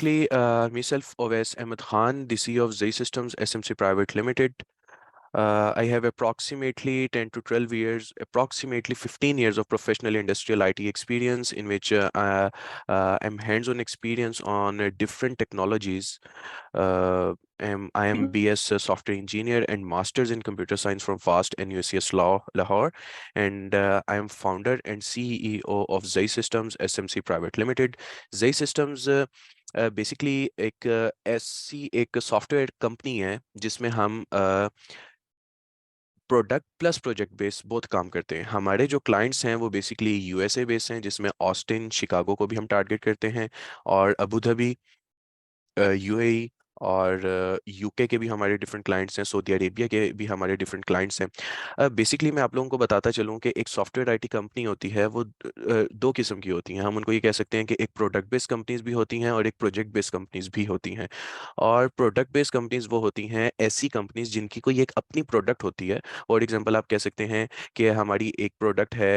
basically, myself, Owais Ahmed Khan, the CEO of Zay Systems SMC Private Limited. I have approximately 10 to 12 years, approximately 15 years of professional industrial IT experience, in which I'm hands-on experience on different technologies. I am BS software engineer and masters in computer science from FAST and UCS Law, Lahore, and I am founder and CEO of Zay Systems SMC Private Limited. Zay Systems basically एक ऐसी एक software company है जिसमें हम product plus project base बहुत काम करते हैं। हमारे जो क्लाइंट्स हैं वो बेसिकली यूएसए बेस हैं, जिसमें ऑस्टिन शिकागो को भी हम टारगेट करते हैं, और अबू धाबी, यूएई और यूके के भी हमारे डिफरेंट क्लाइंट्स हैं, सऊदी अरेबिया के भी हमारे डिफरेंट क्लाइंट्स हैं। बेसिकली मैं आप लोगों को बताता चलूं कि एक सॉफ्टवेयर आईटी कंपनी होती है वो दो किस्म की होती हैं। हम उनको ये कह सकते हैं कि एक प्रोडक्ट बेस्ड कंपनीज भी होती हैं और एक प्रोजेक्ट बेस्ड कंपनीज भी होती हैं। और प्रोडक्ट बेस्ड कंपनीज वो होती हैं ऐसी कंपनीज जिनकी कोई एक अपनी प्रोडक्ट होती है। फॉर एग्जांपल आप कह सकते हैं कि हमारी एक प्रोडक्ट है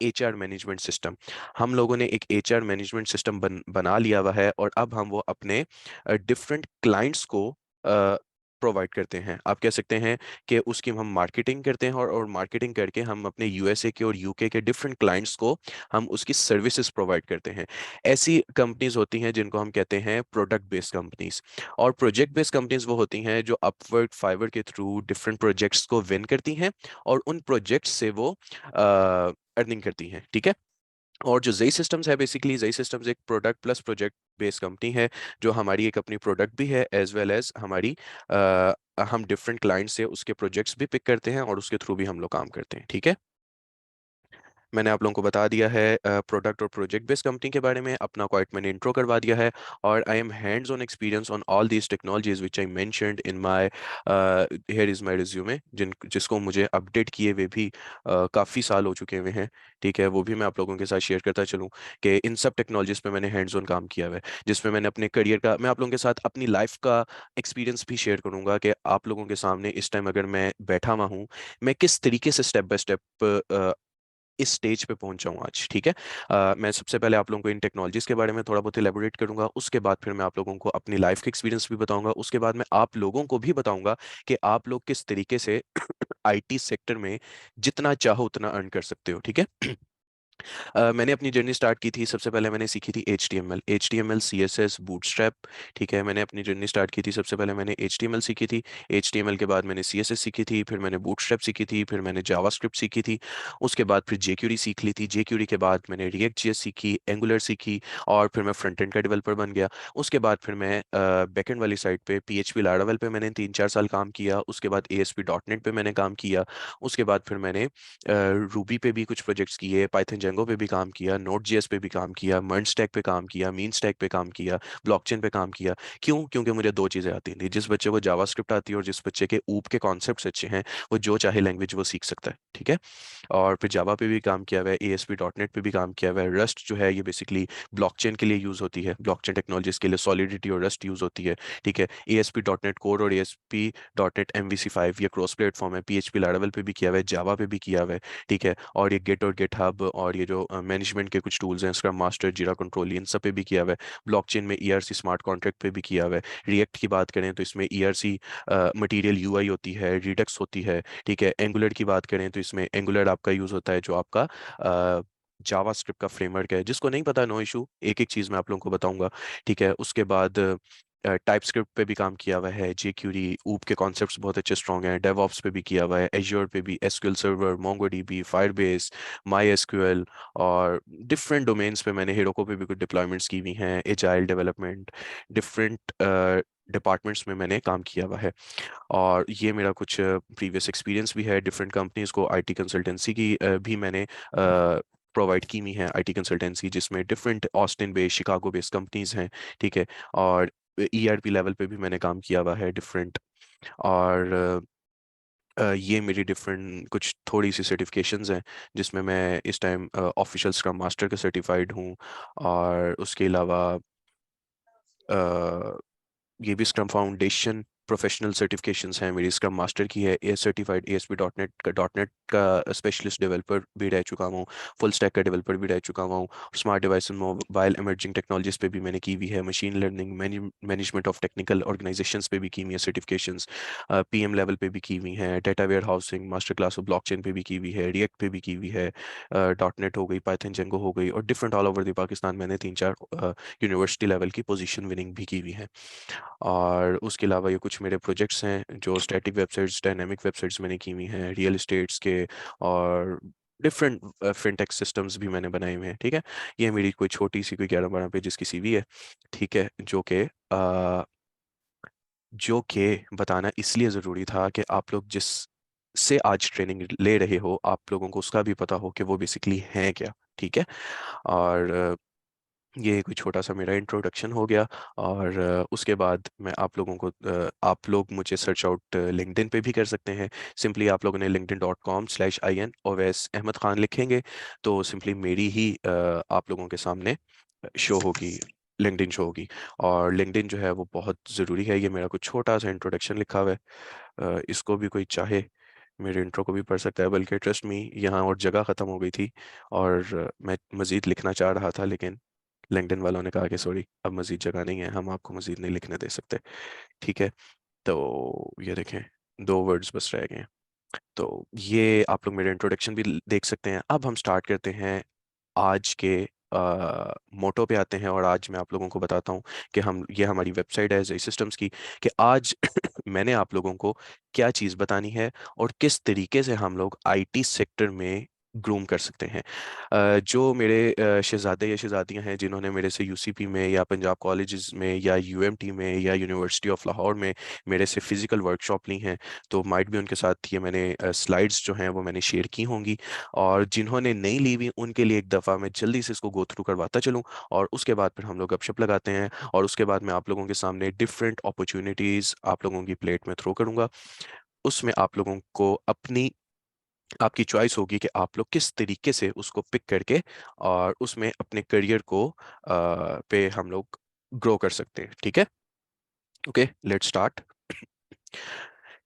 एचआर मैनेजमेंट सिस्टम। हम लोगों ने एक एचआर मैनेजमेंट सिस्टम बना लिया हुआ है, और अब हम वो अपने डिफरेंट क्लाइंट्स को प्रोवाइड करते हैं। आप कह सकते हैं कि उसकी हम मार्केटिंग करते हैं, और मार्केटिंग करके हम अपने यूएसए के और यूके के डिफरेंट क्लाइंट्स को हम उसकी सर्विसेज प्रोवाइड करते हैं। ऐसी कंपनीज होती हैं जिनको हम कहते हैं प्रोडक्ट बेस्ड कंपनीज। और प्रोजेक्ट बेस्ड कंपनीज वो होती हैं जो अपवर्क फाइवर के थ्रू डिफरेंट प्रोजेक्ट्स को विन करती हैं, और उन प्रोजेक्ट्स से वो अर्निंग करती हैं। ठीक है। और जो जेई सिस्टम्स है, बेसिकली जेई सिस्टम्स एक product plus project based company है, जो हमारी एक अपनी प्रोडक्ट भी है एज वेल एज हमारी हम डिफरेंट क्लाइंट से उसके प्रोजेक्ट्स भी पिक करते हैं और उसके थ्रू भी हम लोग काम करते हैं। ठीक है। मैंने आप लोगों को बता दिया है प्रोडक्ट और प्रोजेक्ट बेस्ड कंपनी के बारे में, अपना क्वाइट मैंने इंट्रो करवा दिया है। और I am hands on experience on all these technologies which I mentioned in my here is my resume, जिसको मुझे अपडेट किए हुए भी काफ़ी साल हो चुके हुए हैं। ठीक है, वो भी मैं आप लोगों के साथ शेयर करता चलूँ कि इन सब टेक्नोलॉजीज पे मैंने हैंड्स ऑन काम किया हुआ है, जिसमें मैंने अपने करियर का, मैं आप लोगों के साथ अपनी लाइफ का एक्सपीरियंस भी शेयर करूंगा कि आप लोगों के सामने इस टाइम अगर मैं बैठा हुआ हूँ, मैं किस तरीके से स्टेप बाय स्टेप इस स्टेज पे पहुंचा हूं आज। ठीक है। मैं सबसे पहले आप लोगों को इन टेक्नोलॉजीज के बारे में थोड़ा बहुत इलेबोरेट करूंगा, उसके बाद फिर मैं आप लोगों को अपनी लाइफ के एक्सपीरियंस भी बताऊंगा, उसके बाद मैं आप लोगों को भी बताऊंगा कि आप लोग किस तरीके से आईटी सेक्टर में जितना चाहो उतना अर्न कर सकते हो। ठीक है। मैंने अपनी जर्नी स्टार्ट की थी, सबसे पहले मैंने सीखी थी H T M L CSS Bootstrap. ठीक है, मैंने अपनी जर्नी स्टार्ट की थी, सबसे पहले मैंने HTML सीखी थी, HTML के बाद मैंने CSS सीखी थी, फिर मैंने बूटस्ट्रैप सीखी थी, फिर मैंने जावास्क्रिप्ट सीखी थी, उसके बाद फिर जेक्यूरी सीख ली थी, जेक्यूरी के बाद मैंने रिएक्ट JS सीखी, एंगुलर सीखी, और फिर मैं फ्रंट एंड का डेवलपर बन गया। उसके बाद फिर मैं बैकएंड वाली साइड पे PHP लारावेल पे मैंने 3-4 साल काम किया, उसके बाद ASP.NET पे मैंने काम किया, उसके बाद फिर मैंने रूबी पे भी कुछ प्रोजेक्ट्स किए, पाइथन जेंगो पे भी काम किया, नोड जेएस पे भी काम किया, मर्न स्टैक पे काम किया, मीन स्टैक पे काम किया, ब्लॉकचेन पे काम किया। क्यों? क्योंकि मुझे दो चीज़ें आती थी। जिस बच्चे को जावास्क्रिप्ट आती है और जिस बच्चे के ऊप के कॉन्सेप्ट्स अच्छे हैं, वो जो चाहे लैंग्वेज वो सीख सकता है। ठीक है। और फिर जावा पे भी काम किया हुआ है, ASP.NET पे भी काम किया हुआ है। रस्ट जो है ये बेसिकली ब्लॉकचेन के लिए यूज़ होती है, ब्लॉकचेन टेक्नोलॉजीज के लिए सॉलिडिटी और रस्ट यूज़ होती है। ठीक है। ASP.NET कोर और ASP.NET MVC5 ये क्रॉस प्लेटफॉर्म है, PHP लारावेल पे भी किया हुआ है, जावा पे भी किया हुआ है। ठीक है। और ये गिट और गिट हब और ये जो मैनेजमेंट के कुछ टूल्स हैं, स्क्रम मास्टर, जीरा कंट्रोल, इन सब पे भी किया हुआ है। ब्लॉकचेन में ERC स्मार्ट कॉन्ट्रैक्ट पे भी किया हुआ है। रिएक्ट की बात करें तो इसमें ERC मटेरियल UI होती है, रिडक्स होती है। ठीक है। एंगुलर की बात करें तो इसमें एंगुलर आपका यूज़ होता है, जो आपका जावास्क्रिप्ट का फ्रेमवर्क है। जिसको नहीं पता, नो इशू, एक एक चीज़ मैं आप लोगों को बताऊंगा। ठीक है। उसके बाद टाइप स्क्रिप्ट पे भी काम किया हुआ है, जेक्यूरी, ऊप के कॉन्सेप्ट्स बहुत अच्छे स्ट्रॉन्ग हैं, डेवऑप्स पे भी किया हुआ है, एज्योर पे भी, SQL सर्वर, मोंगोडीबी, फायरबेस, माई SQL, और डिफरेंट डोमेन्स पे मैंने हेरोको पे भी कुछ डिप्लॉयमेंट्स की हुई हैं, एजाइल डेवलपमेंट, डिफरेंट डिपार्टमेंट्स में मैंने काम किया हुआ है। और ये मेरा कुछ प्रीवियस एक्सपीरियंस भी है। डिफरेंट कंपनीज को आईटी कंसल्टेंसी की भी मैंने प्रोवाइड की हुई है, आईटी कंसल्टेंसी, जिसमें different Austin based, Chicago based companies हैं। ठीक है। और ERP लेवल पे भी मैंने काम किया हुआ है डिफरेंट। और ये मेरी डिफरेंट कुछ थोड़ी सी सर्टिफिकेशंस हैं, जिसमें मैं इस टाइम ऑफिशियल स्क्रम मास्टर का सर्टिफाइड हूँ। और उसके अलावा अ, ये भी स्क्रम फाउंडेशन प्रोफेशनल सर्टिफिकेशंस हैं, मेरी स्क्रम मास्टर की है, ए सर्टिफाइड ASP डॉट नेट का स्पेशलिस्ट डेवलपर भी रह चुका हूँ, फुल स्टैक का डेवलपर भी रह चुका हुआ हूँ, smart device and mobile emerging technologies पे भी मैंने की हुई है, machine learning management of technical organisations पे भी की हुई है सर्टिफिकेशंस, PM लेवल पे भी की हुई हैं, data warehousing master class of blockchain पे भी की हुई है, रिएक्ट पे भी की हुई है, .NET हो गई, पाइथन जेंगो हो गई, और different all over the Pakistan मैंने 3-4 यूनिवर्सिटी लेवल की पोजीशन विनिंग भी की हुई है। और उसके अलावा ये कुछ मेरे प्रोजेक्ट्स हैं जो स्टैटिक वेबसाइट्स, डायनेमिक वेबसाइट्स मैंने की हुई हैं, रियल एस्टेट्स के, और डिफरेंट फिनटेक सिस्टम्स भी मैंने बनाए हुए हैं। ठीक है, ये मेरी कोई छोटी सी कोई 11-12 पेजेस की CV है। ठीक है, जो कि बताना इसलिए ज़रूरी था कि आप लोग जिस से आज ट्रेनिंग ले रहे हो, आप लोगों को उसका भी पता हो कि वो बेसिकली हैं क्या। ठीक है, और ये कोई छोटा सा मेरा इंट्रोडक्शन हो गया। और उसके बाद मैं आप लोगों को आप लोग मुझे सर्च आउट लिंक्डइन पे भी कर सकते हैं। सिंपली आप लोगों ने linkedin.com/in ओवैस अहमद खान लिखेंगे तो सिंपली मेरी ही आप लोगों के सामने शो होगी, लिंक्डइन शो होगी। और लिंक्डइन जो है वो बहुत ज़रूरी है। ये मेरा कुछ छोटा सा इंट्रोडक्शन लिखा हुआ है, इसको भी कोई चाहे मेरे इंट्रो को भी पढ़ सकता है। बल्कि ट्रस्ट मी, यहाँ और जगह ख़त्म हो गई थी और मैं मज़ीद लिखना चाह रहा था, लेकिन लिंक्डइन वालों ने कहा कि सॉरी, अब मज़ीद जगह नहीं है, हम आपको मज़ीद नहीं लिखने दे सकते। ठीक है, तो ये देखें, 2 वर्ड्स बस रह गए हैं। तो ये आप लोग मेरे इंट्रोडक्शन भी देख सकते हैं। अब हम स्टार्ट करते हैं आज के मोटो पे आते हैं। और आज मैं आप लोगों को बताता हूँ कि हम ये हमारी वेबसाइट है जई सिस्टम्स की, कि आज मैंने आप लोगों को क्या चीज़ बतानी है और किस तरीके से हम लोग IT सेक्टर में ग्रूम कर सकते हैं। जो मेरे शहजादे या शहजादियां हैं जिन्होंने मेरे से UCP में या पंजाब कॉलेजेस में या UMT में या यूनिवर्सिटी ऑफ लाहौर में मेरे से फिजिकल वर्कशॉप ली हैं, तो माइट भी उनके साथ ये मैंने स्लाइड्स जो हैं वो मैंने शेयर की होंगी। और जिन्होंने नहीं ली हुई उनके लिए एक दफ़ा मैं जल्दी से इसको गो थ्रू करवाता चलूँ, और उसके बाद फिर हम लोग गपशप लगाते हैं। और उसके बाद मैं आप लोगों के सामने डिफरेंट अपॉर्चुनिटीज़ आप लोगों की प्लेट में थ्रो करूंगा। उसमें आप लोगों को अपनी आपकी चॉइस होगी कि आप लोग किस तरीके से उसको पिक करके और उसमें अपने करियर को पे हम लोग ग्रो कर सकते हैं। ठीक है, ओके, लेट्स स्टार्ट।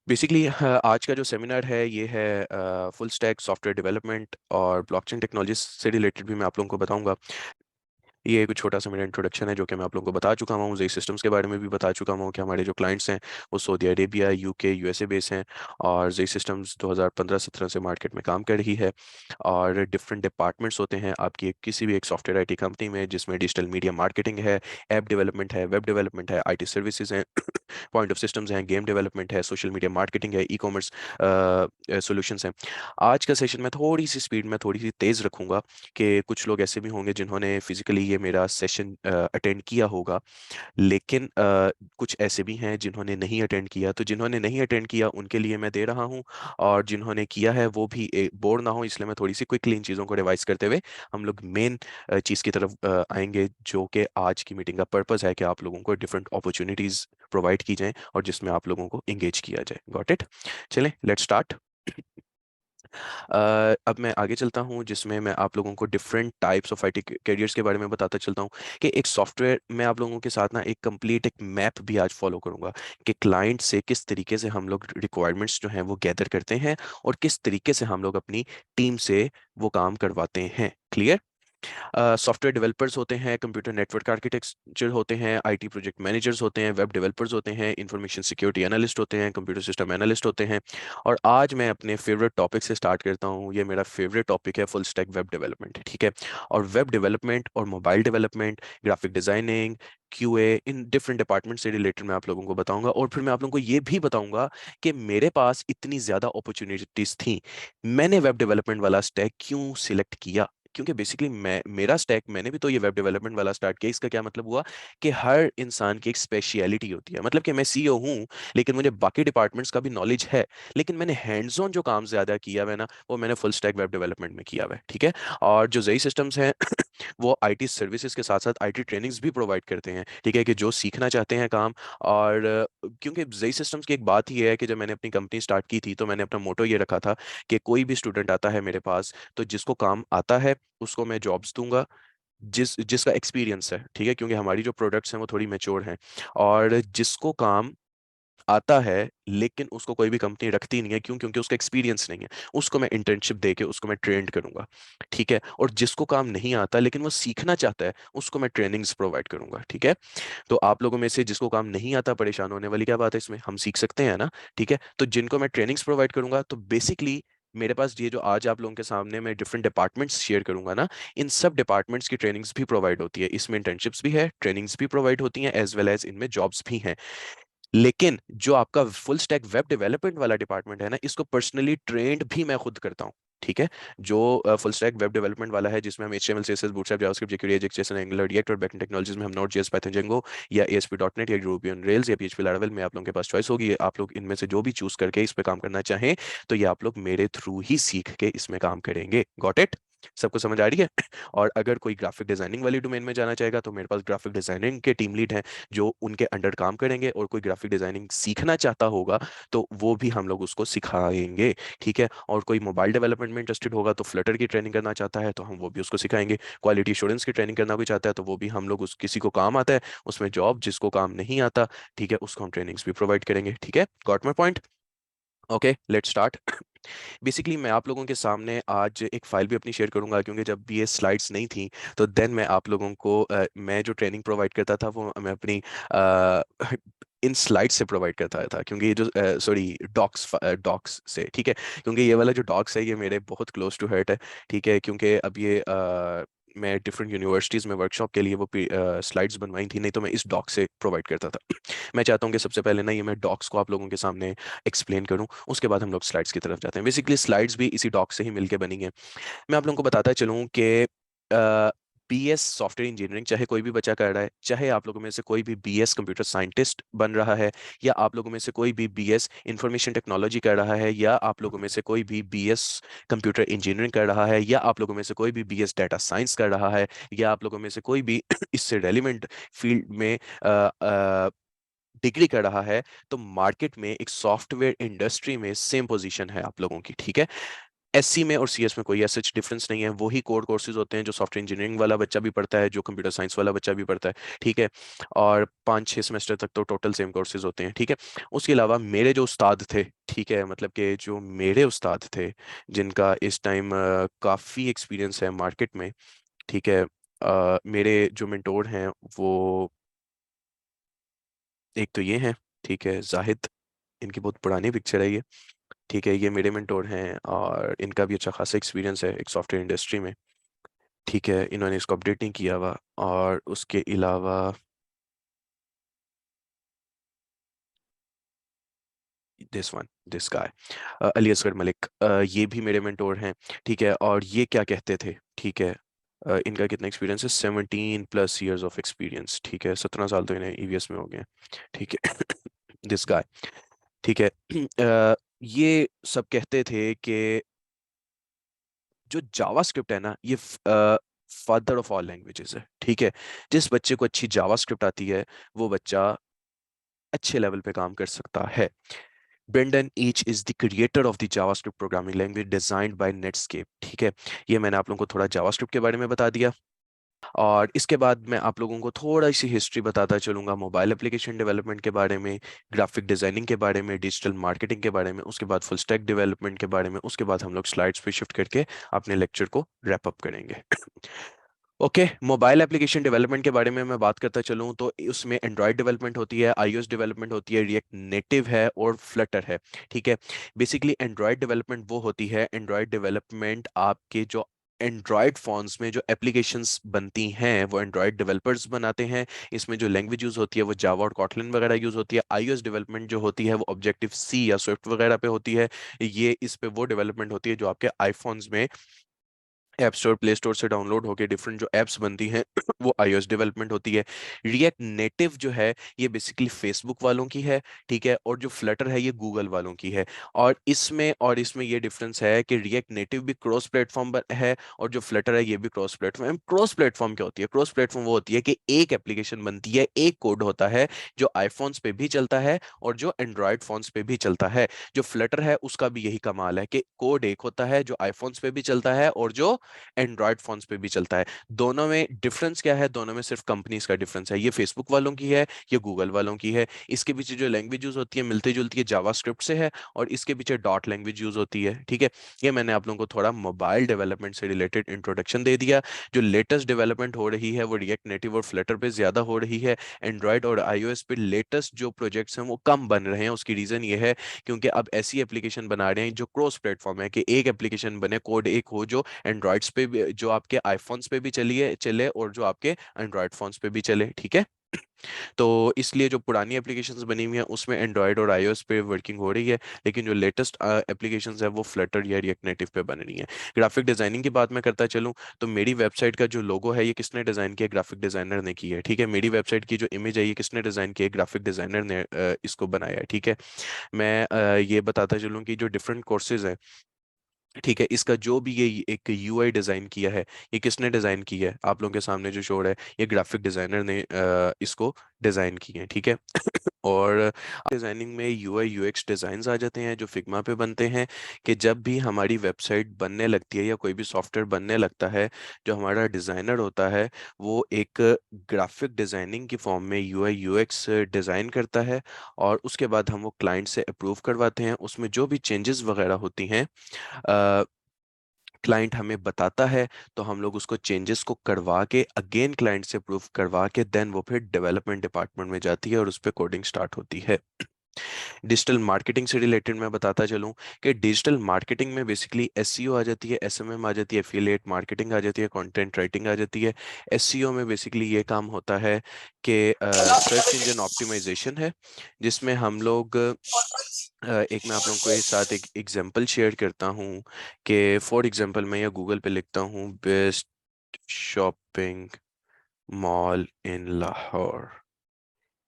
बेसिकली आज का जो सेमिनार है ये है फुल स्टैक सॉफ्टवेयर डेवलपमेंट और ब्लॉकचेन टेक्नोलॉजी से रिलेटेड भी मैं आप लोगों को बताऊंगा। ये एक छोटा सा मेरा इंट्रोडक्शन है जो कि मैं आप लोगों को बता चुका हूँ, जेई सिस्टम्स के बारे में भी बता चुका हूँ कि हमारे जो क्लाइंट्स हैं वो Saudi Arabia, UK, USA base हैं। और जेई सिस्टम्स 2015-17 से मार्केट में काम कर रही है। और डिफरेंट डिपार्टमेंट्स होते हैं आपकी किसी भी एक सॉफ्टवेयर IT कंपनी में, जिसमें डिजिटल मीडिया मार्केटिंग है, ऐप डेवलपमेंट है, वेब डेवलपमेंट है, IT सर्विसेज हैं, पॉइंट ऑफ सिस्टम्स हैं, गेम डेवलपमेंट है, सोशल मीडिया मार्केटिंग है, E-कॉमर्स सॉल्यूशंस हैं। आज का सेशन मैं थोड़ी सी स्पीड में थोड़ी सी तेज़ रखूंगा कि कुछ लोग ऐसे भी होंगे जिन्होंने फिजिकली ये मेरा सेशन अटेंड किया होगा, लेकिन कुछ ऐसे भी हैं जिन्होंने नहीं अटेंड किया। तो जिन्होंने नहीं अटेंड किया उनके लिए मैं दे रहा हूँ, और जिन्होंने किया है वो भी बोर ना हो, इसलिए मैं थोड़ी सी क्विकली इन चीज़ों को रिवाइज करते हुए हम लोग मेन चीज़ की तरफ आएंगे, जो कि आज की मीटिंग का पर्पस है कि आप लोगों को डिफरेंट अपॉर्चुनिटीज़ प्रोवाइड की जाएं और जिसमें आप लोगों को इंगेज किया जाए। Got it? चलें, लेट्स स्टार्ट। अब मैं आगे चलता हूँ, जिसमें मैं आप लोगों को different types of IT carriers के बारे में बताता चलता हूँ। कि एक सॉफ्टवेयर मैं आप लोगों के साथ ना एक कंप्लीट एक मैप भी आज फॉलो करूँगा कि क्लाइंट से किस तरीके से हम लोग रिक्वायरमेंट्स जो हैं वो गैदर करते हैं और किस तरीके से हम लोग अपनी टीम से वो काम करवाते हैं। क्लियर? सॉफ्टवेयर डेवलपर्स होते हैं, कंप्यूटर नेटवर्क आर्किटेक्चर होते हैं, IT प्रोजेक्ट मैनेजर्स होते हैं, वेब डेवलपर्स होते हैं, इंफॉर्मेशन सिक्योरिटी एनालिस्ट होते हैं, कंप्यूटर सिस्टम एनालिस्ट होते हैं। और आज मैं अपने फेवरेट टॉपिक से स्टार्ट करता हूँ। ये मेरा फेवरेट टॉपिक है, फुल स्टैक वेब डेवलपमेंट। ठीक है, और वेब डेवलपमेंट और mobile development, graphic designing, QA, in different department से रिलेटेड मैं आप लोगों को बताऊंगा। और फिर मैं आप लोगों को ये भी बताऊंगा कि मेरे पास इतनी ज़्यादा अपॉर्चुनिटीज़ थी, मैंने वेब डेवलपमेंट वाला स्टैक क्यों सिलेक्ट किया। क्योंकि बेसिकली मैं मेरा स्टैक मैंने भी तो ये वेब डेवलपमेंट वाला स्टार्ट किया। इसका क्या मतलब हुआ कि हर इंसान की एक स्पेशलिटी होती है। मतलब कि मैं CEO हूँ, लेकिन मुझे बाकी डिपार्टमेंट्स का भी नॉलेज है, लेकिन मैंने हैंड्स ऑन जो काम ज्यादा किया हुआ है ना, वो मैंने फुल स्टैक वेब डेवलपमेंट में किया हुआ है। ठीक है, और जो जेई सिस्टम्स हैं वो IT सर्विसेज के साथ साथ IT ट्रेनिंग्स भी प्रोवाइड करते हैं। ठीक है, कि जो सीखना चाहते हैं काम। और क्योंकि जेई सिस्टम्स की एक बात ही है कि जब मैंने अपनी कंपनी स्टार्ट की थी तो मैंने अपना मोटो ये रखा था कि कोई भी स्टूडेंट आता है मेरे पास, तो जिसको काम आता है उसको मैं जॉब्स दूंगा, जिसका एक्सपीरियंस है। ठीक है, क्योंकि हमारी जो प्रोडक्ट्स हैं वो थोड़ी मेच्योर हैं। और जिसको काम आता है लेकिन उसको कोई भी कंपनी रखती नहीं है, क्यों? क्योंकि उसका एक्सपीरियंस नहीं है। उसको मैं इंटर्नशिप दे के उसको मैं ट्रेंड करूंगा, ठीक है। और जिसको काम नहीं आता लेकिन वो सीखना चाहता है, उसको मैं ट्रेनिंग्स प्रोवाइड करूंगा, ठीक है। तो आप लोगों में से जिसको काम नहीं आता, परेशान होने वाली क्या बात है इसमें, हम सीख सकते हैं ना, ठीक है। तो जिनको मैं ट्रेनिंग्स प्रोवाइड करूंगा, तो बेसिकली मेरे पास ये जो आज आप लोगों के सामने मैं डिफरेंट डिपार्टमेंट्स शेयर करूंगा ना, इन सब डिपार्टमेंट्स की ट्रेनिंग्स भी प्रोवाइड होती है। इसमें इंटर्नशिप्स भी है, ट्रेनिंग्स भी प्रोवाइड होती हैं, एज वेल एज इनमें जॉब्स भी हैं। लेकिन जो आपका फुल स्टैक वेब डेवलपमेंट वाला डिपार्टमेंट है ना, इसको पर्सनली ट्रेंड भी मैं खुद करता हूँ, ठीक है। जो फुल स्टैक वेब डेवलपमेंट वाला है, जिसमें हम HTML CSS Bootstrap JavaScript jQuery Ajax JSON Angular React और बैकएंड टेक्नोलॉजीज में हम नोड जेएस पाइथन जेंगो या एएसपी डॉट नेट या यूरोपियन रेल्स या पीएचपी लैरावेल में आप लोगों के पास चॉइस होगी। आप लोग इनमें से जो भी चूज करके इस पे काम करना चाहें, तो ये आप लोग मेरे थ्रू ही सीख के इसमें काम करेंगे। Got it? सबको समझ आ रही है? और अगर कोई ग्राफिक डिजाइनिंग वाली डोमेन में जाना चाहेगा, तो मेरे पास ग्राफिक डिजाइनिंग के टीम लीड हैं जो उनके अंडर काम करेंगे। और कोई ग्राफिक डिजाइनिंग सीखना चाहता होगा, तो वो भी हम लोग उसको सिखाएंगे, ठीक है। और कोई मोबाइल डेवलपमेंट में इंटरेस्टेड होगा, तो फ्लटर की ट्रेनिंग करना चाहता है, तो हम वो भी उसको सिखाएंगे। क्वालिटी एश्योरेंस की ट्रेनिंग करना भी चाहता है, तो वो भी हम लोग उस किसी को काम आता है उसमें जॉब, जिसको काम नहीं आता, ठीक है, उसको हम ट्रेनिंग्स भी प्रोवाइड करेंगे, ठीक है। Got my point? Okay, let's start. Basically मैं आप लोगों के सामने आज एक फाइल भी अपनी शेयर करूंगा, क्योंकि जब भी ये स्लाइड्स नहीं थी, तो देन मैं आप लोगों को मैं जो ट्रेनिंग प्रोवाइड करता था, वो मैं अपनी इन स्लाइड्स से प्रोवाइड करता था। क्योंकि ये जो सॉरी डॉक्स डॉक्स से, ठीक है। क्योंकि ये वाला जो डॉक्स है, ये मेरे बहुत क्लोज टू हार्ट है, ठीक है। क्योंकि अब ये मैं डिफरेंट यूनिवर्सिटीज़ में वर्कशॉप के लिए वो स्लाइड्स बनवाई थी, नहीं तो मैं इस डॉक से प्रोवाइड करता था। मैं चाहता हूँ कि सबसे पहले ना ये मैं डॉक्स को आप लोगों के सामने एक्सप्लेन करूँ, उसके बाद हम लोग स्लाइड्स की तरफ जाते हैं। बेसिकली स्लाइड्स भी इसी डॉक से ही मिलके बनी है। मैं आप लोगों को बताता चलूँ कि बीएस सॉफ्टवेयर इंजीनियरिंग चाहे कोई भी बच्चा कर रहा है, चाहे आप लोगों में से कोई भी बीएस कंप्यूटर साइंटिस्ट बन रहा है, या आप लोगों में से कोई भी बीएस इंफॉर्मेशन टेक्नोलॉजी कर रहा है, या आप लोगों में से कोई भी बीएस कंप्यूटर इंजीनियरिंग कर रहा है, या आप लोगों में से कोई भी बीएस डाटा साइंस कर रहा है, या आप लोगों में से कोई भी इससे रेलिवेंट फील्ड में डिग्री कर रहा है, तो मार्केट में एक सॉफ्टवेयर इंडस्ट्री में सेम पोजीशन है आप लोगों की, ठीक है। एससी में और सीएस में कोई ऐसा डिफरेंस नहीं है। वही कोर कोर्सेज होते हैं जो सॉफ्टवेयर इंजीनियरिंग वाला बच्चा भी पढ़ता है, जो कंप्यूटर साइंस वाला बच्चा भी पढ़ता है, ठीक है। और 5-6 सेमेस्टर तक तो टोटल सेम कोर्सेज होते हैं, ठीक है। उसके अलावा मेरे जो उस्ताद थे, ठीक है, मतलब कि जो मेरे उस्ताद थे, जिनका इस टाइम काफ़ी एक्सपीरियंस है मार्केट में, ठीक है। मेरे जो मेंटोर हैं, वो एक तो ये हैं, ठीक है, जाहिद। इनकी बहुत पुरानी पिक्चर है ये, ठीक है। ये मेरे मेंटोर हैं और इनका भी अच्छा खासा एक्सपीरियंस है एक सॉफ्टवेयर इंडस्ट्री में, ठीक है। इन्होंने इसको अपडेट नहीं किया हुआ। और उसके अलावा this one, this guy, Ali Asgar Malik, ये भी मेरे मेंटोर हैं, ठीक है। और ये क्या कहते थे, ठीक है। इनका कितना एक्सपीरियंस है, 17+ ईयर्स ऑफ एक्सपीरियंस, ठीक है। 17 साल तो इन्हें ईवीएस में हो गए हैं, ठीक है। दिस गाय, ठीक है। ये सब कहते थे कि जो जावास्क्रिप्ट है ना, ये फादर ऑफ ऑल लैंग्वेजेस है, ठीक है। जिस बच्चे को अच्छी जावास्क्रिप्ट आती है, वो बच्चा अच्छे लेवल पे काम कर सकता है। Brendan Eich is the creator of the JavaScript programming language designed by Netscape, ठीक है। ये मैंने आप लोगों को थोड़ा जावास्क्रिप्ट के बारे में बता दिया। और इसके बाद मैं आप लोगों को थोड़ा सी हिस्ट्री बताता चलूंगा मोबाइल एप्लीकेशन डेवलपमेंट के बारे में, ग्राफिक डिजाइनिंग के बारे में, डिजिटल मार्केटिंग के बारे में, उसके बाद फुल स्टैक डेवलपमेंट के बारे में। उसके बाद हम लोग स्लाइड्स पे शिफ्ट करके अपने लेक्चर को रैप अप करेंगे। ओके, मोबाइल एप्लीकेशन डेवलपमेंट के बारे में मैं बात करता चलूँ, तो उसमें एंड्रॉयड डेवलपमेंट होती है, आईओएस डेवलपमेंट होती है, रिएक्ट नेटिव है और फ्लटर है, ठीक है। बेसिकली एंड्रॉयड डेवलपमेंट वो होती है, एंड्रॉयड डेवलपमेंट आपके जो एंड्रॉयड फोन्स में जो एप्लीकेशंस बनती हैं, वो एंड्रॉयड डेवलपर्स बनाते हैं। इसमें जो लैंग्वेज यूज होती है, वो जावा और कॉटलिन वगैरह यूज होती है। आईओएस डेवलपमेंट जो होती है, वो ऑब्जेक्टिव सी या स्विफ्ट वगैरह पे होती है। ये इस पे वो डेवलपमेंट होती है जो आपके आईफोन्स में ऐप स्टोर प्ले स्टोर से डाउनलोड होके डिफरेंट जो एप्स बनती हैं, वो आईओएस डेवलपमेंट होती है। रिएक्ट नेटिव जो है, ये बेसिकली फेसबुक वालों की है, ठीक है। और जो फ्लटर है, ये गूगल वालों की है। और इसमें ये डिफरेंस है कि रिएक्ट नेटिव भी क्रॉस प्लेटफॉर्म है, और जो फ्लटर है, ये भी क्रॉस प्लेटफॉर्म। क्रॉस प्लेटफॉर्म क्या होती है? क्रॉस प्लेटफॉर्म वो होती है कि एक एप्लीकेशन बनती है, एक कोड होता है जो आईफोन्स पे भी चलता है और जो एंड्रॉयड फोन्स पे भी चलता है। जो फ्लटर है, उसका भी यही कमाल है कि कोड एक होता है जो आईफोन्स पे भी चलता है और जो एंड्रॉयड फोन्स पे भी चलता है। दोनों में डिफरेंस क्या है? दोनों में सिर्फ कंपनीज का डिफरेंस है। ये फेसबुक वालों की है, ये गूगल वालों की है। इसके पीछे जो लैंग्वेज यूज होती है मिलती जुलती है जावास्क्रिप्ट से है, और इसके पीछे डॉट लैंग्वेज यूज होती है। ठीक है, ये मैंने आप लोगों को थोड़ा मोबाइल डेवलपमेंट से रिलेटेड इंट्रोडक्शन दे दिया। जो लेटेस्ट डेवलपमेंट हो रही है वो रिएक्ट नेटिव और फ्लटर पे ज्यादा हो रही है। एंड्रॉयड और आईओएस पे लेटेस्ट जो प्रोजेक्ट्स हैं वो कम बन रहे हैं। उसकी रीजन ये है क्योंकि अब ऐसी एप्लीकेशन बना रहे हैं जो क्रॉस प्लेटफॉर्म है, कि एक एप्लीकेशन बने, कोड एक हो जो एंड्रॉइड्स पे भी, जो आपके आईफोन्स पे भी चले और जो आपके एंड्रॉयड फोन्स पे भी चले। ठीक है, तो इसलिए जो पुरानी एप्लीकेशंस बनी हुई हैं उसमें एंड्रॉयड और आईओएस पे वर्किंग हो रही है, लेकिन जो लेटेस्ट एप्लीकेशंस है वो फ्लटर या रिएक्ट नेटिव पे बन रही हैं। ग्राफिक डिजाइनिंग की बात मैं करता चलूँ, तो मेरी वेबसाइट का जो लोगो है ये किसने डिजाइन किया? ग्राफिक डिजाइनर ने की है। ठीक है, मेरी वेबसाइट की जो इमेज है ये किसने डिजाइन की है? ग्राफिक डिजाइनर ने इसको बनाया है। ठीक है, मैं ये बताता चलूँ कि जो डिफरेंट कोर्सेज हैं, ठीक है, इसका जो भी ये एक यूआई डिजाइन किया है, ये किसने डिजाइन किया है? आप लोगों के सामने जो शो रहा है ये ग्राफिक डिजाइनर ने इसको डिजाइन किया है। ठीक है, और डिजाइनिंग में यूआई यूएक्स डिजाइन्स आ जाते हैं जो फिग्मा पे बनते हैं। कि जब भी हमारी वेबसाइट बनने लगती है या कोई भी सॉफ्टवेयर बनने लगता है, जो हमारा डिजाइनर होता है वो एक ग्राफिक डिजाइनिंग की फॉर्म में यूआई यूएक्स डिजाइन करता है, और उसके बाद हम वो क्लाइंट से अप्रूव करवाते हैं। उसमें जो भी चेंजेस वगैरह होती हैं क्लाइंट हमें बताता है, तो हम लोग उसको चेंजेस को करवा के अगेन क्लाइंट से प्रूफ करवा के देन वो फिर डेवलपमेंट डिपार्टमेंट में जाती है और उस पर कोडिंग स्टार्ट होती है। डिजिटल मार्केटिंग से रिलेटेड मैं बताता चलूं कि डिजिटल मार्केटिंग में बेसिकली एसईओ आ जाती है, एसएमएम आ जाती है, एफिलिएट मार्केटिंग आ जाती है, कंटेंट राइटिंग आ जाती है। एसईओ में बेसिकली ये काम होता है कि सर्च इंजन ऑप्टिमाइजेशन है, जिसमें हम लोग एक मैं आप लोगों के साथ एक एग्जांपल शेयर करता हूँ कि फॉर एग्जांपल मैं या गूगल पे लिखता हूँ बेस्ट शॉपिंग मॉल इन लाहौर।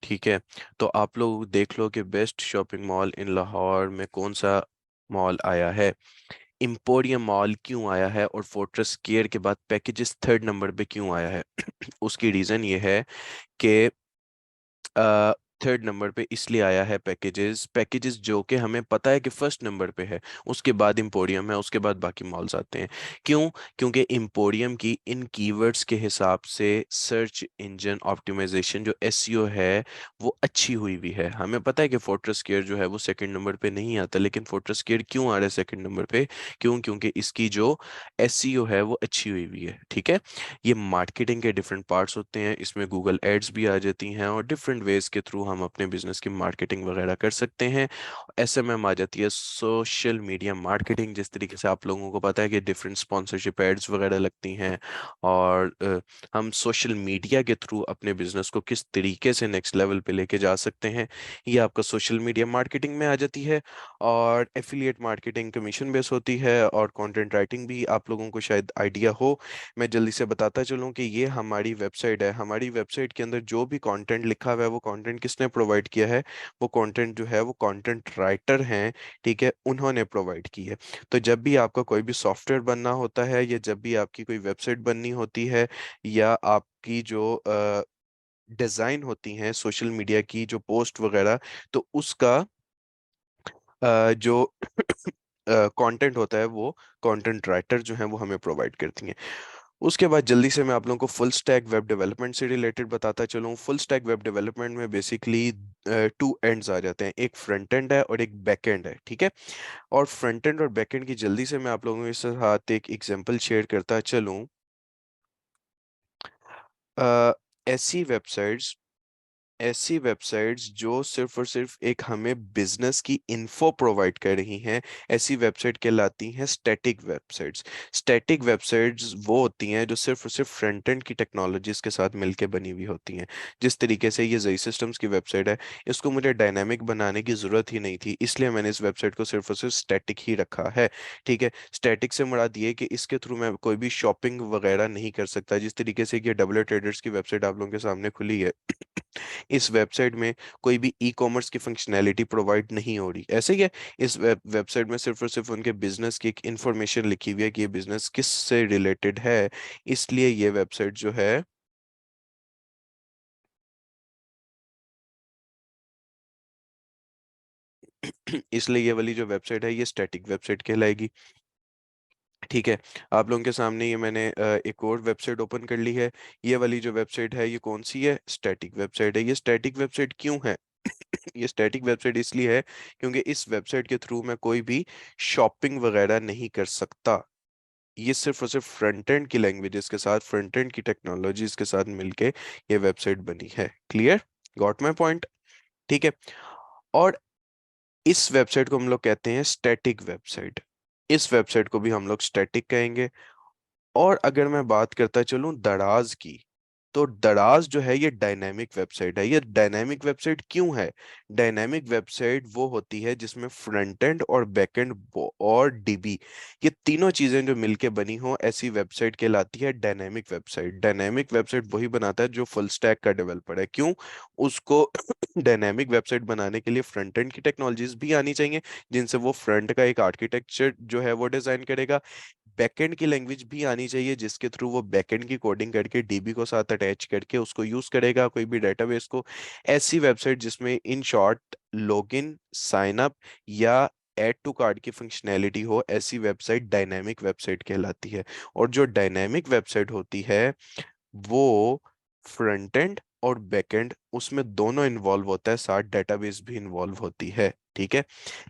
ठीक है, तो आप लोग देख लो कि बेस्ट शॉपिंग मॉल इन लाहौर में कौन सा मॉल आया है। एम्पोरियम मॉल क्यों आया है और फोर्ट्रेस केयर के बाद पैकेजेस थर्ड नंबर पे क्यों आया है? उसकी रीज़न ये है कि थर्ड नंबर पे इसलिए आया है पैकेजेस, पैकेजेस जो कि हमें पता है कि फर्स्ट नंबर पे है, उसके बाद एम्पोरियम है, उसके बाद बाकी मॉल्स आते हैं। क्यों? क्योंकि एम्पोरियम की इन कीवर्ड्स के हिसाब से सर्च इंजन ऑप्टिमाइजेशन जो एसईओ है वो अच्छी हुई हुई है। हमें पता है कि फोर्ट्रेस केयर जो है वो सेकंड नंबर पे नहीं आता, लेकिन फोर्ट्रेस केयर क्यों आ रहा है सेकंड नंबर पे? क्यों? क्योंकि इसकी जो एसईओ है वो अच्छी हुई हुई है। ठीक है, ये मार्केटिंग के डिफरेंट पार्ट्स होते हैं, इसमें गूगल एड्स भी आ जाती हैं और डिफरेंट वेज के थ्रू हम अपने बिजनेस की मार्केटिंग वगैरह कर सकते हैं। एसएमएम आ जाती है, सोशल मीडिया मार्केटिंग, जिस तरीके से आप लोगों को पता है कि डिफरेंट स्पॉन्सरशिप एड्स वगैरह लगती हैं, और हम सोशल मीडिया के थ्रू अपने बिजनेस को किस तरीके से नेक्स्ट लेवल पे लेके जा सकते हैं, ये आपका सोशल मीडिया मार्केटिंग में आ जाती है। और एफिलिएट मार्केटिंग कमीशन बेस होती है, और कंटेंट राइटिंग भी आप लोगों को शायद आइडिया हो। मैं जल्दी से बताता चलूं कि ये हमारी वेबसाइट है। हमारी वेबसाइट के अंदर जो भी कंटेंट लिखा हुआ है वो कंटेंट किसने प्रोवाइड किया है? वो कंटेंट जो है वो कंटेंट राइटर हैं, ठीक है, उन्होंने प्रोवाइड की है। तो जब भी आपका कोई भी सॉफ्टवेयर बनना होता है, या जब भी आपकी कोई वेबसाइट बननी होती है, या आपकी जो डिज़ाइन होती हैं सोशल मीडिया की जो पोस्ट वगैरह, तो उसका जो कंटेंट होता है वो कंटेंट राइटर जो है वो हमें प्रोवाइड करती हैं। उसके बाद जल्दी से मैं आप लोगों को फुल स्टैक वेब डेवलपमेंट से रिलेटेड बताता चलूँ। फुल स्टैक वेब डेवलपमेंट में बेसिकली टू एंड्स आ जाते हैं, एक फ्रंट एंड है और एक बैक एंड है। ठीक है, और फ्रंट एंड और बैक एंड की जल्दी से मैं आप लोगों के साथ एक एग्जांपल शेयर करता चलूँ। अ, ऐसी वेबसाइट्स ऐसी वेबसाइट्स जो सिर्फ और सिर्फ एक हमें बिजनेस की इन्फो प्रोवाइड कर रही हैं, ऐसी वेबसाइट कहलाती हैं स्टैटिक वेबसाइट्स। स्टैटिक वेबसाइट्स वो होती हैं जो सिर्फ और सिर्फ फ्रंट एंड की टेक्नोलॉजीज के साथ मिलकर बनी हुई होती हैं। जिस तरीके से ये जई सिस्टम्स की वेबसाइट है, इसको मुझे डायनामिक बनाने की ज़रूरत ही नहीं थी, इसलिए मैंने इस वेबसाइट को सिर्फ और सिर्फ स्टैटिक ही रखा है। ठीक है, स्टैटिक से मुराद ये है कि इसके थ्रू मैं कोई भी शॉपिंग वगैरह नहीं कर सकता। जिस तरीके से ये डब्ल्यू ट्रेडर्स की वेबसाइट आप लोगों के सामने खुली है, इस वेबसाइट में कोई भी ई कॉमर्स की फंक्शनैलिटी प्रोवाइड नहीं हो रही, ऐसे ही है। इस वेबसाइट में सिर्फ और सिर्फ उनके बिजनेस की एक इंफॉर्मेशन लिखी हुई है कि ये बिजनेस किस से रिलेटेड है, इसलिए ये वेबसाइट जो है इसलिए ये वाली जो वेबसाइट है ये स्टैटिक वेबसाइट कहलाएगी। ठीक है। आप लोगों के सामने ये मैंने एक और वेबसाइट ओपन कर ली है। ये वाली जो वेबसाइट है ये कौन सी है? स्टैटिक वेबसाइट है। ये स्टैटिक वेबसाइट क्यों है? ये स्टैटिक वेबसाइट इसलिए है क्योंकि इस वेबसाइट के थ्रू मैं कोई भी शॉपिंग वगैरह नहीं कर सकता। ये सिर्फ और सिर्फ फ्रंट एंड की लैंग्वेजेस के साथ, फ्रंट एंड की टेक्नोलॉजीज के साथ मिलके ये वेबसाइट बनी है। क्लियर? Got my point? ठीक है। और इस वेबसाइट को हम लोग कहते हैं स्टैटिक वेबसाइट। इस वेबसाइट को भी हम लोग स्टैटिक कहेंगे। और अगर मैं बात करता चलूं दराज की, तो दराज जो है ये डायनेमिक वेबसाइट है। ये डायनेमिक वेबसाइट क्यों है? डायनेमिक वेबसाइट वो होती है जिसमें फ्रंट एंड और बैक एंड और डीबी, ये तीनों चीजें जो मिलके बनी हो, ऐसी वेबसाइट कहलाती है डायनेमिक वेबसाइट। डायनेमिक वेबसाइट वही बनाता है जो फुल स्टैक का डेवलपर है। क्यों? उसको डायनेमिक वेबसाइट बनाने के लिए फ्रंट एंड की टेक्नोलॉजीज भी आनी चाहिए, जिनसे वो फ्रंट का एक आर्किटेक्चर जो है वो डिजाइन करेगा। बैकएंड की लैंग्वेज भी आनी चाहिए जिसके थ्रू वो बैकएंड की कोडिंग करके डीबी को साथ अटैच करके उसको यूज करेगा कोई भी डेटाबेस को। ऐसी वेबसाइट जिसमें in short login, sign up या ऐड टू कार्ड की फंक्शनैलिटी हो, ऐसी वेबसाइट डायनेमिक वेबसाइट कहलाती है। और जो डायनेमिक वेबसाइट होती है वो फ्रंट एंड और बैक एंड उसमें दोनों इन्वॉल्व होता है, साथ डेटाबेस भी इन्वॉल्व होती है। ठीक है।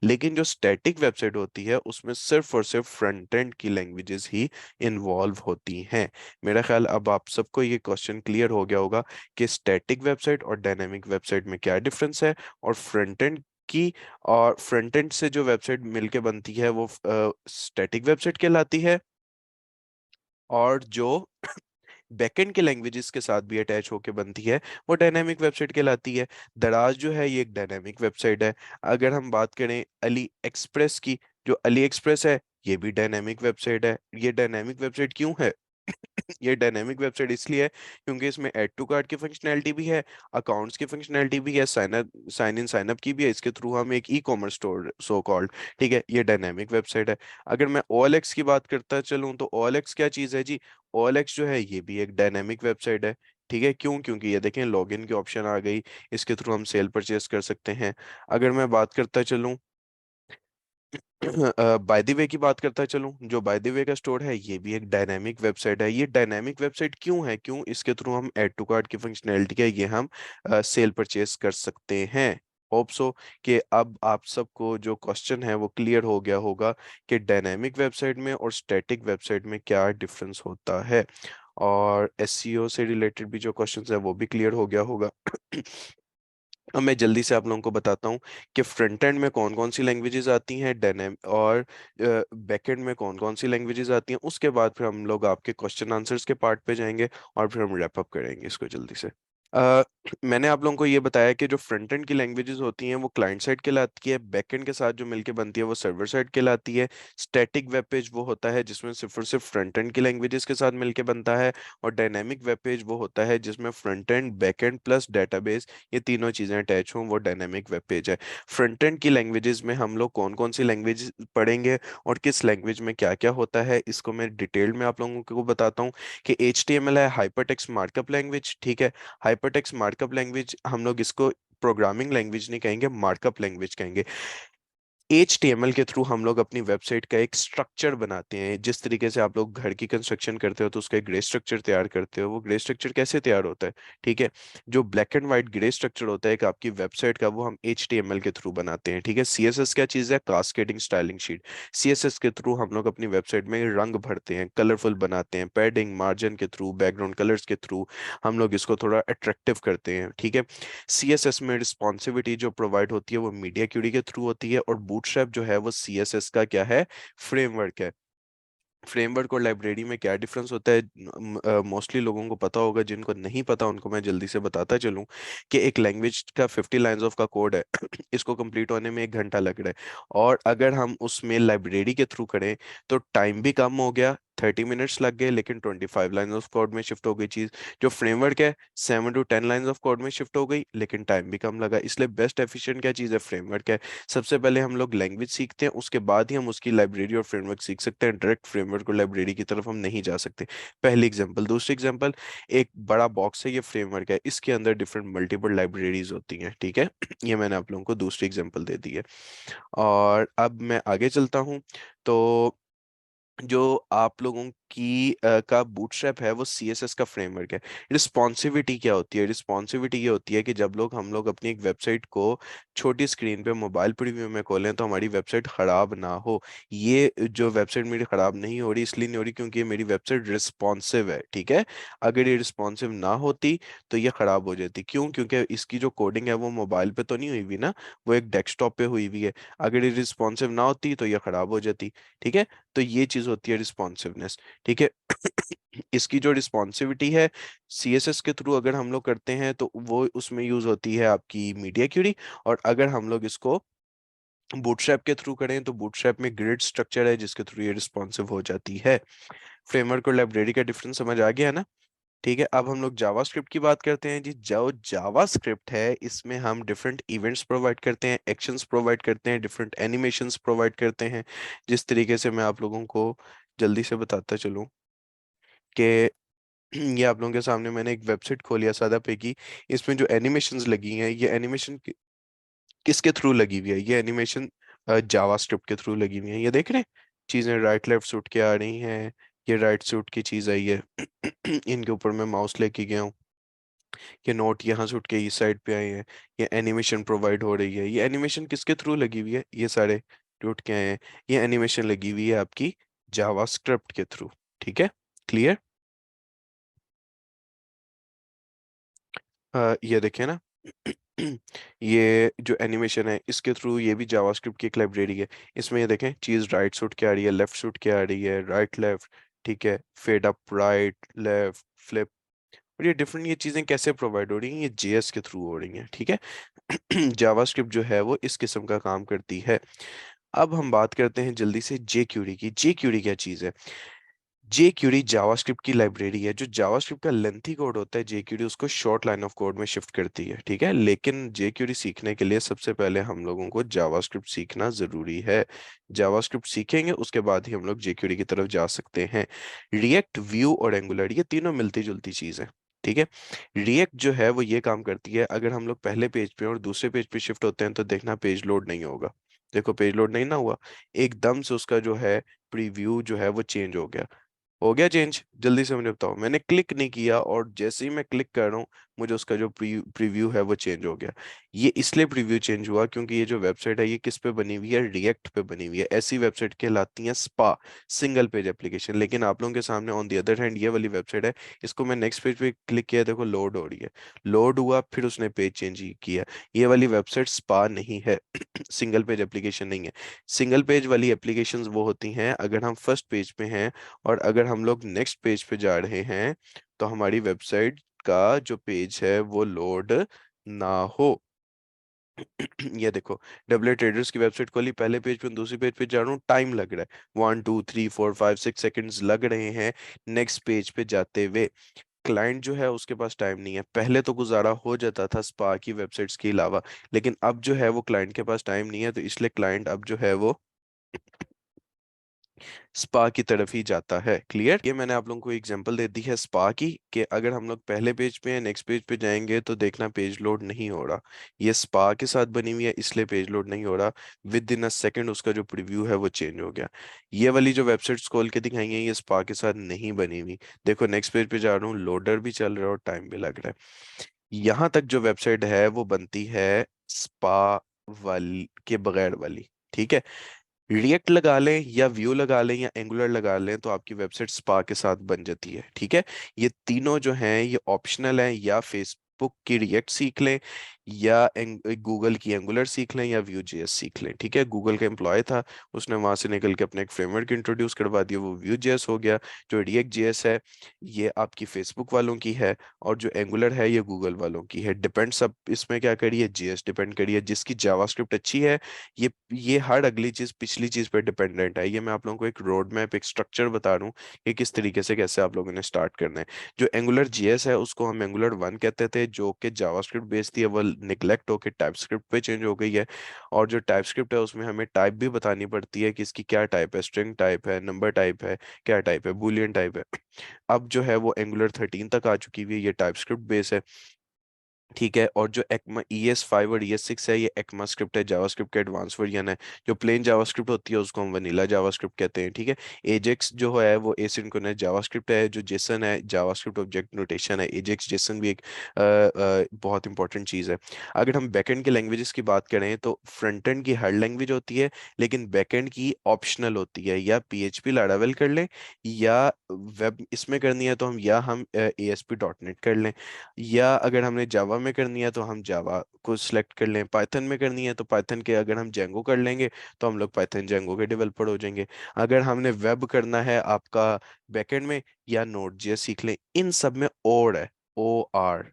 लेकिन जो स्टैटिक वेबसाइट होती है उसमें सिर्फ और सिर्फ फ्रंट एंड की लैंग्वेजेस ही इन्वॉल्व होती हैं। मेरा ख्याल अब आप सबको ये क्वेश्चन क्लियर हो गया होगा कि स्टैटिक वेबसाइट और डायनेमिक वेबसाइट में क्या डिफरेंस है। और फ्रंट एंड की और फ्रंट एंड से जो वेबसाइट मिलके बनती है वो स्टैटिक वेबसाइट कहलाती है। और जो बैकएंड के लैंग्वेजेस के साथ भी अटैच होके बनती है वो डायनामिक वेबसाइट कहलाती है। दराज जो है ये एक डायनामिक वेबसाइट है। अगर हम बात करें अली एक्सप्रेस की, जो अली एक्सप्रेस है ये भी डायनामिक वेबसाइट है। ये डायनामिक वेबसाइट क्यों है? ये डायनेमिक वेबसाइट इसलिए है क्योंकि इसमें ऐड टू कार्ट की फंक्शनैलिटी भी है, अकाउंट्स की फंक्शनैलिटी भी है, साइन इन साइन अप की भी है। इसके थ्रू हम एक e commerce store so called. ठीक है, ये डायनेमिक वेबसाइट है। अगर मैं OLX की बात करता चलूँ तो OLX क्या चीज़ है जी? OLX जो है ये भी एक डायनेमिक वेबसाइट है। ठीक है, क्यों? क्योंकि ये देखें लॉगिन की ऑप्शन आ गई, इसके थ्रू हम सेल परचेज कर सकते हैं। अगर मैं बात करता चलूँ बाय द वे की बात करता चलूं, जो बाय द वे का स्टोर है ये भी एक डायनामिक वेबसाइट है। ये डायनामिक वेबसाइट क्यों है? क्यों? इसके थ्रू हम ऐड टू कार्ट की फंक्शनैलिटी है ये हम सेल परचेज कर सकते हैं। होप सो कि अब आप सबको जो क्वेश्चन है वो क्लियर हो गया होगा कि डायनामिक वेबसाइट में और स्टैटिक वेबसाइट में क्या डिफरेंस होता है। और एसईओ से रिलेटेड भी जो क्वेश्चंस है वो भी क्लियर हो गया होगा। अब मैं जल्दी से आप लोगों को बताता हूँ कि फ्रंट एंड में कौन कौन सी लैंग्वेजेस आती हैं, डायनेम और बैक एंड में कौन कौन सी लैंग्वेजेस आती हैं। उसके बाद फिर हम लोग आपके क्वेश्चन आंसर्स के पार्ट पे जाएंगे और फिर हम रैप अप करेंगे इसको जल्दी से। अ, मैंने आप लोगों को ये बताया कि जो फ्रंट एंड की लैंग्वेजेस होती हैं वो क्लाइंट साइड कहलाती है, बैक एंड के साथ जो मिलके बनती है वो सर्वर साइड कहलाती है। स्टैटिक वेब पेज वो होता है जिसमें सिर्फ और सिर्फ फ्रंट एंड की लैंग्वेजेस के साथ मिलके बनता है। और डायनेमिक वेब पेज वो होता है जिसमें front end, back and plus database, ये तीनों चीजें अटैच हों, वो डायनेमिक वेब पेज है। फ्रंट एंड की लैंग्वेजेस में हम लोग कौन कौन सी लैंग्वेज पढ़ेंगे और किस लैंग्वेज में क्या क्या होता है, इसको मैं डिटेल में आप लोगों को बताता हूँ। कि HTML है हाइपरटेक्स्ट मार्कअप लैंग्वेज। ठीक है, हाइपरटेक्स्ट मार्कअप लैंग्वेज हम लोग इसको प्रोग्रामिंग लैंग्वेज नहीं कहेंगे, मार्कअप लैंग्वेज कहेंगे। HTML के थ्रू हम लोग अपनी वेबसाइट का एक स्ट्रक्चर बनाते हैं। जिस तरीके से आप लोग घर की कंस्ट्रक्शन करते हो तो उसका एक ग्रे स्ट्रक्चर तैयार करते हो, वो ग्रे स्ट्रक्चर कैसे तैयार होता है? ठीक है, जो black and white grey structure होता है एक आपकी वेबसाइट का, वो हम HTML के थ्रू बनाते हैं। ठीक है, CSS क्या चीज़ है? Cascading styling sheet. CSS के थ्रू हम लोग अपनी वेबसाइट में रंग भरते हैं, कलरफुल बनाते हैं, पैडिंग मार्जिन के थ्रू, बैकग्राउंड कलर्स के थ्रू हम लोग इसको थोड़ा अट्रैक्टिव करते हैं। ठीक है, CSS में रिस्पॉन्सिविटी जो प्रोवाइड होती है वो मीडिया क्यूरी के थ्रू होती है। और बूटस्ट्रैप जो है वो CSS का क्या है? फ्रेमवर्क है। फ्रेमवर्क और लाइब्रेरी में क्या डिफरेंस होता है? मोस्टली लोगों को पता होगा, जिनको नहीं पता उनको मैं जल्दी से बताता चलूं कि एक लैंग्वेज का 50 लाइन्स ऑफ का कोड है। इसको कंप्लीट होने में 1 घंटा लग रहा है। और अगर हम उसमें लाइब्रेरी के थ्रू करें तो टाइम भी कम हो गया, 30 मिनट्स लग गए, लेकिन 25 लाइन्स ऑफ कोड में शिफ्ट हो गई चीज। जो फ्रेमवर्क है 7 to 10 लाइन्स ऑफ कोड में शिफ्ट हो गई, लेकिन टाइम भी कम लगा। इसलिए बेस्ट एफिशिएंट क्या चीज़ है? फ्रेमवर्क है। सबसे पहले हम लोग लैंग्वेज सीखते हैं, उसके बाद ही हम उसकी लाइब्रेरी और फ्रेमवर्क सीख सकते हैं। डायरेक्ट फ्रेमवर्क और लाइब्रेरी की तरफ हम नहीं जा सकते। पहली एग्जांपल। दूसरी एग्जांपल, एक बड़ा बॉक्स है, ये फ्रेमवर्क है, इसके अंदर डिफरेंट मल्टीपल लाइब्रेरीज होती हैं। ठीक है, ये मैंने आप लोगों को दूसरी एग्जांपल दे दी है। और अब मैं आगे चलता हूँ। तो जो आप लोगों की का बूटस्ट्रैप है वो सीएसएस का फ्रेमवर्क है। रिस्पॉन्सिविटी क्या होती है? रिस्पॉन्सिविटी ये होती है कि जब हम लोग अपनी एक वेबसाइट को छोटी स्क्रीन पे मोबाइल प्रीव्यू में खोलें तो हमारी वेबसाइट खराब ना हो। ये जो वेबसाइट मेरी खराब नहीं हो रही, इसलिए नहीं हो रही क्योंकि ये मेरी वेबसाइट रिस्पॉन्सिव है, ठीक है। अगर ये रिस्पॉन्सिव ना होती तो ये खराब हो जाती। क्यों? क्योंकि इसकी जो कोडिंग है वो मोबाइल पे तो नहीं हुई हुई ना, वो एक डेस्कटॉप पे हुई हुई है। अगर ये रिस्पॉन्सिव ना होती तो ये खराब हो जाती, ठीक है। तो ये चीज होती है रिस्पॉन्सिवनेस, ठीक है। इसकी जो रिस्पॉन्सिविटी है सीएसएस के थ्रू अगर हम लोग करते हैं तो वो उसमें यूज होती है आपकी मीडिया क्यूरी। और अगर हम लोग इसको बूटस्ट्रैप के थ्रू करें तो बूटस्ट्रैप में ग्रिड स्ट्रक्चर है जिसके थ्रू ये रिस्पॉन्सिव हो जाती है। फ्रेमवर्क और लाइब्रेरी का डिफरेंस समझ आ गया है ना? ठीक है। अब हम लोग जावास्क्रिप्ट की बात करते हैं जी। जो जावास्क्रिप्ट है इसमें हम डिफरेंट इवेंट्स प्रोवाइड करते हैं, एक्शंस प्रोवाइड करते हैं, डिफरेंट एनिमेशंस प्रोवाइड करते हैं। जिस तरीके से मैं आप लोगों को जल्दी से बताता चलूं कि ये आप लोगों के सामने मैंने एक वेबसाइट खोली है सादा पे की। इसमें जो एनिमेशंस लगी हैं ये एनिमेशन किसके थ्रू लगी हुई है? ये एनिमेशन जावास्क्रिप्ट के थ्रू लगी हुई है। ये देख रहे हैं चीजें राइट लेफ्ट से उठ के आ रही हैं। ये राइट से उठ की चीज आई है। इनके ऊपर मैं माउस लेके गया हूँ, ये नोट यहाँ से उठ के इस साइड पे आए हैं। ये एनिमेशन प्रोवाइड हो रही है। ये एनिमेशन किसके थ्रू लगी हुई है? ये सारे जो उठ के आए हैं ये एनिमेशन लगी हुई है आपकी जावास्क्रिप्ट के थ्रू, ठीक है। क्लियर? ये देखें ना। ये जो एनिमेशन है इसके थ्रू ये भी जावास्क्रिप्ट की एक लाइब्रेरी है। इसमें ये देखें चीज राइट से उठ के आ रही है, लेफ्ट से उठ के आ रही है, राइट लेफ्ट, ठीक है, fed up, right left, flip. और ये डिफरेंट ये चीजें कैसे प्रोवाइड हो रही हैं? ये जेएस के थ्रू हो रही हैं, ठीक है। जावास्क्रिप्ट जो है वो इस किस्म का काम करती है। अब हम बात करते हैं जल्दी से जे क्यूरी की। जे क्यूरी क्या चीज़ है? जे क्यूरी जावास्क्रिप्ट की लाइब्रेरी है। जो जावास्क्रिप्ट का लेंथी कोड होता है जे क्यूरी उसको शॉर्ट लाइन ऑफ कोड में शिफ्ट करती है, ठीक है। लेकिन जे क्यूरी सीखने के लिए सबसे पहले हम लोगों को जावास्क्रिप्ट सीखना जरूरी है। जावास्क्रिप्ट सीखेंगे उसके बाद ही हम लोग जे क्यूरी की तरफ जा सकते हैं। रिएक्ट, व्यू और एंगुलर ये तीनों मिलती जुलती चीज़ है, ठीक है। रिएक्ट जो है वो ये काम करती है, अगर हम लोग पहले पेज पे और दूसरे पेज पे शिफ्ट होते हैं तो देखना पेज लोड नहीं होगा। देखो पेज लोड नहीं ना हुआ, एकदम से उसका जो है प्रीव्यू जो है वो चेंज हो गया। हो गया चेंज? जल्दी से मुझे बताओ। मैंने क्लिक नहीं किया और जैसे ही मैं क्लिक कर रहा हूँ मुझे उसका जो प्रीव्यू है वो चेंज हो गया। ये इसलिए प्रीव्यू चेंज हुआ क्योंकि ये जो वेबसाइट है ये किस पे बनी हुई है? रिएक्ट पे बनी हुई है। ऐसी वेबसाइट कहलाती हैं स्पा, सिंगल पेज एप्लीकेशन। लेकिन आप लोगों के सामने ऑन दी अदर हैंड ये वाली वेबसाइट है। इसको मैं नेक्स्ट पेज पे क्लिक किया, देखो लोड हो रही है। लोड हुआ फिर उसने पेज चेंज किया। ये वाली वेबसाइट स्पा नहीं है। सिंगल पेज एप्लीकेशन नहीं है। सिंगल पेज वाली एप्लीकेशंस वो होती हैं अगर हम फर्स्ट पेज पे हैं और अगर हम लोग नेक्स्ट पेज पे जा रहे हैं तो हमारी वेबसाइट का जो पेज है वो लोड ना हो। ये देखो डब्ल्यू ट्रेडर्स की वेबसाइट खोली, पहले पेज पे दूसरी पेज पे जा रहा हूँ, टाइम लग रहा है, 1 2 3 4 5 6 सेकंड्स लग रहे हैं नेक्स्ट पेज पे जाते हुए। क्लाइंट जो है उसके पास टाइम नहीं है। पहले तो गुजारा हो जाता था स्पा की वेबसाइट्स के अलावा, लेकिन अब जो है वो क्लाइंट के पास टाइम नहीं है, तो इसलिए क्लाइंट अब जो है वो स्पा की तरफ ही जाता है। क्लियर? ये मैंने आप लोगों को एग्जांपल दे दी है स्पा की, कि अगर हम लोग पहले पेज पे हैं नेक्स्ट पेज पे जाएंगे तो देखना पेज लोड नहीं हो रहा। ये स्पा के साथ बनी हुई है इसलिए पेज लोड नहीं हो रहा। विद इन अ सेकंड उसका जो प्रीव्यू है वो चेंज हो गया। ये वाली जो वेबसाइट्स खोल के दिखाई है ये स्पा के साथ नहीं बनी हुई। देखो नेक्स्ट पेज पे जा रहा हूँ, लोडर भी चल रहा है और टाइम भी लग रहा है। यहाँ तक जो वेबसाइट है वो बनती है स्पा वाली के बगैर वाली, ठीक है। रिएक्ट लगा लें या व्यू लगा लें या एंगुलर लगा लें तो आपकी वेबसाइट स्पा के साथ बन जाती है, ठीक है। ये तीनों जो हैं ये ऑप्शनल हैं, या फेसबुक की रिएक्ट सीख लें या गूगल की एंगुलर सीख लें या व्यू जेएस सीख लें, ठीक है। गूगल का एम्प्लॉय था, उसने वहां से निकल के अपने एक फ्रेमवर्क इंट्रोड्यूस करवा दिया, वो व्यू जेएस हो गया। जो रिएक्ट जेएस है ये आपकी फेसबुक वालों की है और जो एंगुलर है ये गूगल वालों की है। डिपेंड सब इसमें क्या करिए, जेएस डिपेंड करिए। जिसकी जावास्क्रिप्ट अच्छी है ये हर अगली चीज पिछली चीज पे डिपेंडेंट है। ये मैं आप लोगों को एक रोड मैप एक स्ट्रक्चर बता रहा हूँ कि किस तरीके से कैसे आप लोगों ने स्टार्ट करना है। जो एंगुलर जीएस है उसको हम एंगुलर 1 कहते थे, जो कि जावास्क्रिप्ट बेस्ड थी, वो निगलेक्ट होकर टाइपस्क्रिप्ट पे चेंज हो गई है। और जो टाइपस्क्रिप्ट है उसमें हमें टाइप भी बतानी पड़ती है कि इसकी क्या टाइप है, स्ट्रिंग टाइप है, नंबर टाइप है, क्या टाइप है, बूलियन टाइप है। अब जो है वो एंगुलर 13 तक आ चुकी हुई है, ये टाइपस्क्रिप्ट बेस है। ठीक है। और जो ECMA ES5 और ES6 है, ये ECMA स्क्रिप्ट है, जावास्क्रिप्ट का एडवांस वर्जन है। जो प्लेन जावास्क्रिप्ट होती है उसको हम वनीला जावास्क्रिप्ट कहते हैं। ठीक है। एजेक्स जो है वो एसिंक्रोनस जावास्क्रिप्ट है। जो जेसन है जावास्क्रिप्ट ऑब्जेक्ट नोटेशन है। एजेक्स जेसन भी एक बहुत इंपॉर्टेंट चीज़ है। अगर हम बैकएंड के लैंग्वेजेस की बात करें तो फ्रंट एंड की हर लैंग्वेज होती है, लेकिन बैकएंड की ऑप्शनल होती है। या PHP लारावेल कर लें, या वेब इसमें करनी है तो हम ASP.NET कर लें, या अगर हमने जावा में करनी है तो हम जावा को सिलेक्ट कर लें। पाइथन में करनी है तो पाइथन के अगर हम जेंगो कर लेंगे तो हम लोग पाइथन जेंगो के डेवलपर हो जाएंगे। अगर हमने वेब करना है आपका बैकएंड में, या नोड जेएस सीख लें। इन सब में और है, OR।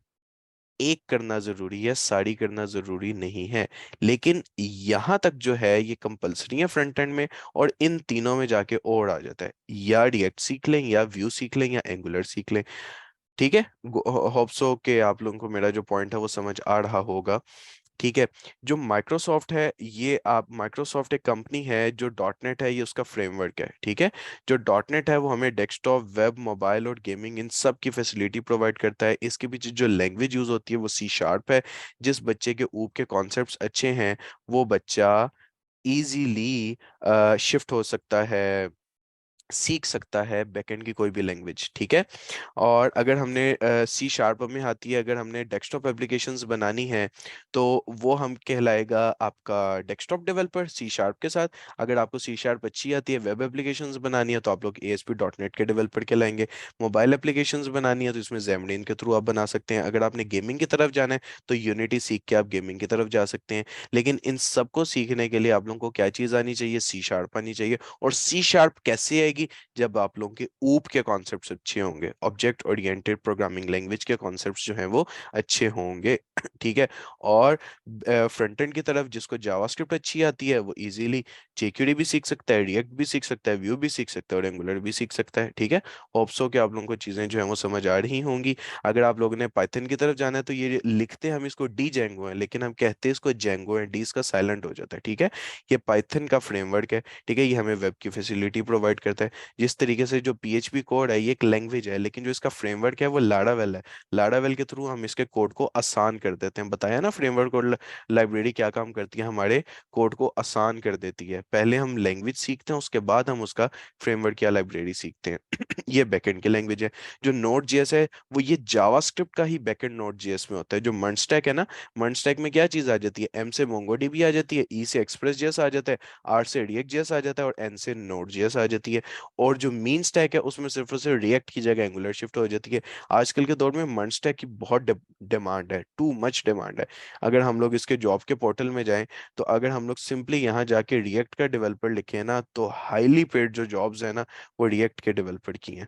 एक करना जरूरी है, सारी करना जरूरी नहीं है। लेकिन यहां तक जो है ये कंपलसरी है फ्रंट एंड में, और इन तीनों में जाके और आ जाता है। या रिएक्ट सीख लें, या व्यू सीख लें, या एंगुलर सीख लें। ठीक है। होप सो कि आप लोगों को मेरा जो पॉइंट है वो समझ आ रहा होगा। ठीक है। जो माइक्रोसॉफ्ट है, ये आप माइक्रोसॉफ्ट एक कंपनी है। जो डॉट नेट है ये उसका फ्रेमवर्क है। ठीक है। जो डॉट नेट है वो हमें डेस्कटॉप, वेब, मोबाइल और गेमिंग इन सब की फैसिलिटी प्रोवाइड करता है। इसके पीछे जो लैंग्वेज यूज होती है वो C# है। जिस बच्चे के ऊप के कॉन्सेप्ट्स अच्छे हैं वो बच्चा इजीली शिफ्ट हो सकता है, सीख सकता है बैकएंड की कोई भी लैंग्वेज। ठीक है। और अगर हमने C# में आती है, अगर हमने डेस्कटॉप एप्लीकेशंस बनानी है तो वो हम कहलाएगा आपका डेस्कटॉप डेवलपर C# के साथ। अगर आपको C# अच्छी आती है, वेब एप्लीकेशंस बनानी है तो आप लोग ASP.NET के डेवलपर कहलाएंगे। मोबाइल एप्लीकेशंस बनानी है तो इसमें Xamarin के थ्रू आप बना सकते हैं। अगर आपने गेमिंग की तरफ जाना है तो यूनिटी सीख के आप गेमिंग की तरफ जा सकते हैं। लेकिन इन सबको सीखने के लिए आप लोगों को क्या चीज़ आनी चाहिए? C# आनी चाहिए। और C# कैसे आएगी? जब आप लोगों के ऊप के कॉन्सेप्ट्स अच्छे होंगे, ऑब्जेक्ट ओरिएंटेड प्रोग्रामिंग लैंग्वेज के कॉन्सेप्ट्स जो हैं वो अच्छे होंगे। ठीक है। और फ्रंट एंड की तरफ जिसको जावास्क्रिप्ट अच्छी आती है वो इजीली jQuery भी सीख सकता है, रिएक्ट भी सीख सकता है, व्यू भी सीख सकता है, और एंगुलर भी सीख सकता है। ठीक है। होप्सो कि आप लोगों को चीज़ें जो है वो समझ आ रही होंगी। अगर आप लोगों ने पाइथन की तरफ जाना है तो ये लिखते हम इसको डी जेंगो है, लेकिन हम कहते हैं इसको जेंगो है। डी इसका साइलेंट हो जाता है। ठीक है। ये पाइथन का फ्रेमवर्क है। ठीक है। ये हमें वेब की फैसिलिटी प्रोवाइड करता है। जिस तरीके से जो PHP कोड है ये एक लैंग्वेज है, लेकिन जो इसका फ्रेमवर्क है वो लारावेल है। लारावेल के थ्रू हम इसके कोड को आसान कर देते हैं। बताया ना फ्रेमवर्क और लाइब्रेरी क्या काम करती है? हमारे कोड को आसान कर देती है। पहले हम लैंग्वेज सीखते हैं, उसके बाद हम उसका फ्रेमवर्क या लाइब्रेरी सीखते हैं। ये बैकएंड की लैंग्वेज है। जो नोड जेएस है वो ये जावास्क्रिप्ट का ही बैकएंड नोड जेएस में होता है। जो मर्ज स्टैक है ना, मर्ज स्टैक में क्या चीज आ जाती है? M से मोंगोडीबी आ जाती है, E से एक्सप्रेस जेएस आ जाता है, R से रिएक्ट जेएस आ जाता है, और N से नोड जेएस आ जाती है। और जो मीन स्टैक है उसमें सिर्फ और सिर्फ रिएक्ट की जगह एंगुलर शिफ्ट हो जाती है। आजकल के दौर में मर्ज स्टैक की बहुत डिमांड है, टू मच डिमांड है। अगर हम लोग इसके जॉब के पोर्टल में जाएं तो अगर हम लोग सिंपली यहाँ जाके रिएक्ट का डेवलपर लिखे ना तो हाईली पेड जो जॉब्स है ना वो रिएक्ट के डेवलपर की हैं।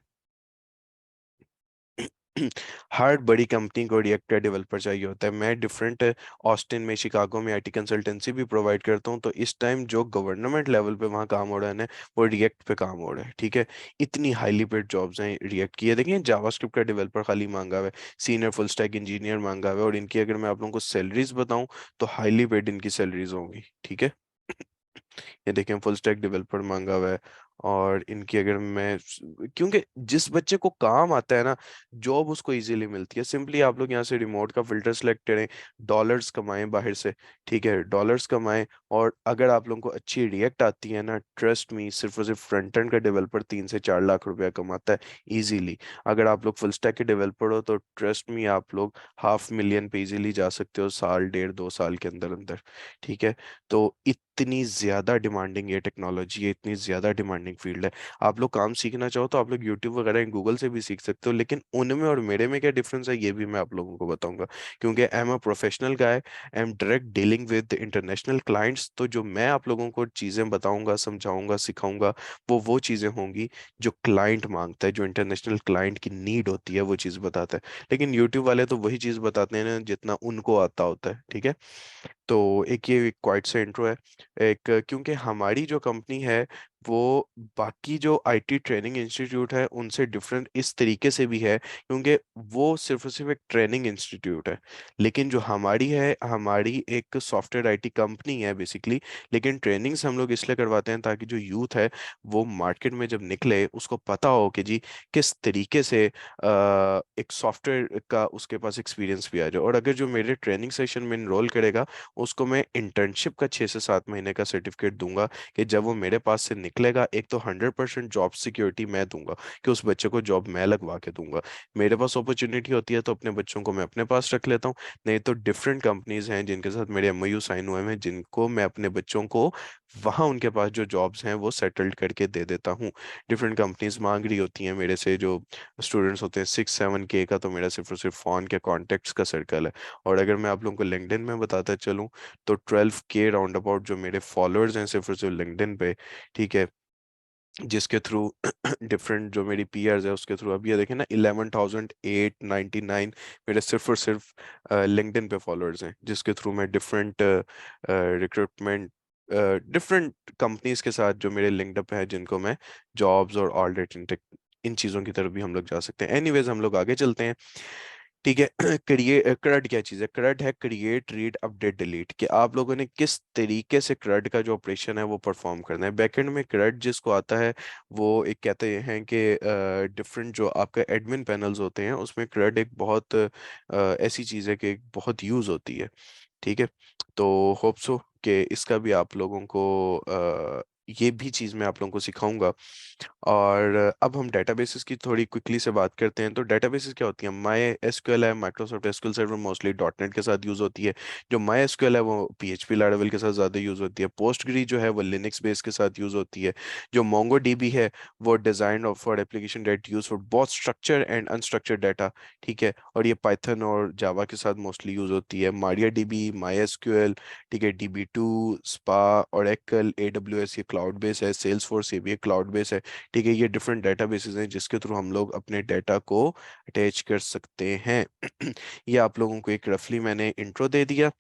हर बड़ी कंपनी को रिएक्ट का डेवलपर चाहिए होता है। मैं डिफरेंट ऑस्टिन में, शिकागो में IT कंसल्टेंसी भी प्रोवाइड करता हूँ, तो इस टाइम जो गवर्नमेंट लेवल पे वहाँ काम हो रहा है ना वो रिएक्ट पे काम हो रहा है। ठीक है। इतनी हाईली पेड जॉब्स हैं रिएक्ट की। ये देखिए जावास्क्रिप्ट का डेवलपर खाली मांगा हुआ है, सीनियर फुल स्टैक इंजीनियर मांगा हुआ है, और इनकी अगर मैं आप लोगों को सैलरीज बताऊं तो हाईली पेड इनकी सैलरीज होंगी। ठीक है। ये देखें फुल स्टैक डेवलपर मांगा हुआ है। और इनकी अगर मैं, क्योंकि जिस बच्चे को काम आता है ना जॉब उसको इजीली मिलती है। सिंपली आप लोग यहाँ से रिमोट का फिल्टर सेलेक्ट करें, डॉलर्स कमाएं बाहर से। ठीक है। डॉलर्स कमाएं। और अगर आप लोगों को अच्छी रिएक्ट आती है ना, ट्रस्ट मी, सिर्फ और सिर्फ फ्रंट एंड का डेवलपर 3 से 4 लाख रुपया कमाता है इजीली। अगर आप लोग फुल स्टैक के डेवलपर हो तो ट्रस्ट मी आप लोग 500,000 पे इजीली जा सकते हो, साल डेढ़ 2 साल के अंदर अंदर। ठीक है। तो इतनी ज्यादा डिमांडिंग ये टेक्नोलॉजी है, इतनी ज्यादा डिमांडिंग फील्ड है। आप लोग काम सीखना चाहो तो आप लोग यूट्यूब वगैरह गूगल से भी सीख सकते हो, लेकिन उनमें और मेरे में क्या डिफरेंस है ये भी मैं आप लोगों को बताऊंगा। क्योंकि I am a professional guy, I am direct dealing with international clients. तो जो मैं आप लोगों को चीजें बताऊंगा, समझाऊंगा, सिखाऊंगा, वो चीजें होंगी जो क्लाइंट मांगता है, जो इंटरनेशनल क्लाइंट की नीड होती है वो चीज बताता है। लेकिन यूट्यूब वाले तो वही चीज बताते हैं ना जितना उनको आता होता है। ठीक है। तो एक ये क्वाइट सा इंट्रो है। एक क्योंकि हमारी जो कंपनी है वो बाकी जो आईटी ट्रेनिंग इंस्टीट्यूट है उनसे डिफरेंट इस तरीके से भी है, क्योंकि वो सिर्फ और सिर्फ एक ट्रेनिंग इंस्टीट्यूट है। लेकिन जो हमारी है, हमारी एक सॉफ्टवेयर आईटी कंपनी है बेसिकली। लेकिन ट्रेनिंग्स हम लोग इसलिए करवाते हैं ताकि जो यूथ है वो मार्केट में जब निकले उसको पता हो कि जी किस तरीके से एक सॉफ्टवेयर का उसके पास एक्सपीरियंस भी आ जाए। और अगर जो मेरे ट्रेनिंग सेशन में इनरोल करेगा उसको मैं इंटर्नशिप का 6 से 7 महीने का सर्टिफिकेट दूंगा, कि जब वो मेरे पास से निकलेगा एक तो 100% जॉब सिक्योरिटी मैं दूंगा, कि उस बच्चे को जॉब मैं लगवा के दूंगा। मेरे पास अपॉर्चुनिटी होती है तो अपने बच्चों को मैं अपने पास रख लेता हूँ। नहीं तो डिफरेंट कंपनीज हैं जिनके साथ मेरे एमओयू साइन हुए हैं, जिनको मैं अपने बच्चों को वहाँ उनके पास जो जॉब्स हैं वो सेटल्ड करके दे देता हूँ। डिफरेंट कंपनीज मांग रही होती हैं मेरे से, जो स्टूडेंट्स होते हैं 6-7 के का, तो मेरा सिर्फ और सिर्फ फोन के कॉन्टेक्ट्स का सर्कल है। और अगर मैं आप लोगों को लिंक्डइन में बताता चलूँ तो 12K राउंड अबाउट जो मेरे फॉलोअर्स हैं सिर्फ और सिर्फ लिंक्डइन पे, ठीक है, जिसके थ्रू डिफरेंट जो मेरी पीयर्स है उसके थ्रू, अब ये देखें ना 11,899 मेरे सिर्फ और सिर्फ लिंक्डइन पे फॉलोअर्स हैं, जिसके थ्रू मैं डिफरेंट रिक्रूटमेंट डिफरेंट कंपनीज के साथ जो मेरे लिंक्ड अप है, जिनको मैं जॉब्स और ऑल रेट इन चीज़ों की तरफ भी हम लोग जा सकते हैं। एनीवेज हम लोग आगे चलते हैं। ठीक है। क्रिएट क्रड क्या चीज़ है? क्रड है क्रिएट रीड अपडेट डिलीट, कि आप लोगों ने किस तरीके से क्रड का जो ऑपरेशन है वो परफॉर्म करना है। बैकएंड में क्रड जिसको आता है वो एक कहते हैं कि डिफरेंट जो आपका एडमिन पैनल्स होते हैं उसमें क्रड एक बहुत ऐसी चीज़ है कि एक बहुत यूज़ होती है। ठीक है। तो होप सो कि इसका भी आप लोगों को ये भी चीज़ मैं आप लोगों को सिखाऊंगा। और अब हम डेटाबेसेस की थोड़ी क्विकली से बात करते हैं। तो डेटाबेसेस क्या होती हैं? माई एसक्यूएल है, Microsoft SQL server mostly dot net के साथ यूज़ होती है। जो माई एसक्यूएल है वो पीएचपी लैरावेल के साथ ज़्यादा यूज़ होती है। पोस्टग्री जो है वो लिनक्स बेस के साथ यूज़ होती है। जो मोंगो डीबी है वो design for application that use for both structure and unstructured data. ठीक है। और ये पाइथन और जावा के साथ मोस्टली यूज़ होती है। मारिया डीबी, माई एसक्यूएल, ठीक है, DB2, स्पा, ओरेकल, AWS ये क्लाउड बेस है। सेल्सफोर्स ये भी एक क्लाउड बेस है। ठीक है। ये डिफरेंट डेटाबेसेस हैं जिसके थ्रू हम लोग अपने डेटा को अटैच कर सकते हैं। ये आप लोगों को एक रफली मैंने इंट्रो दे दिया।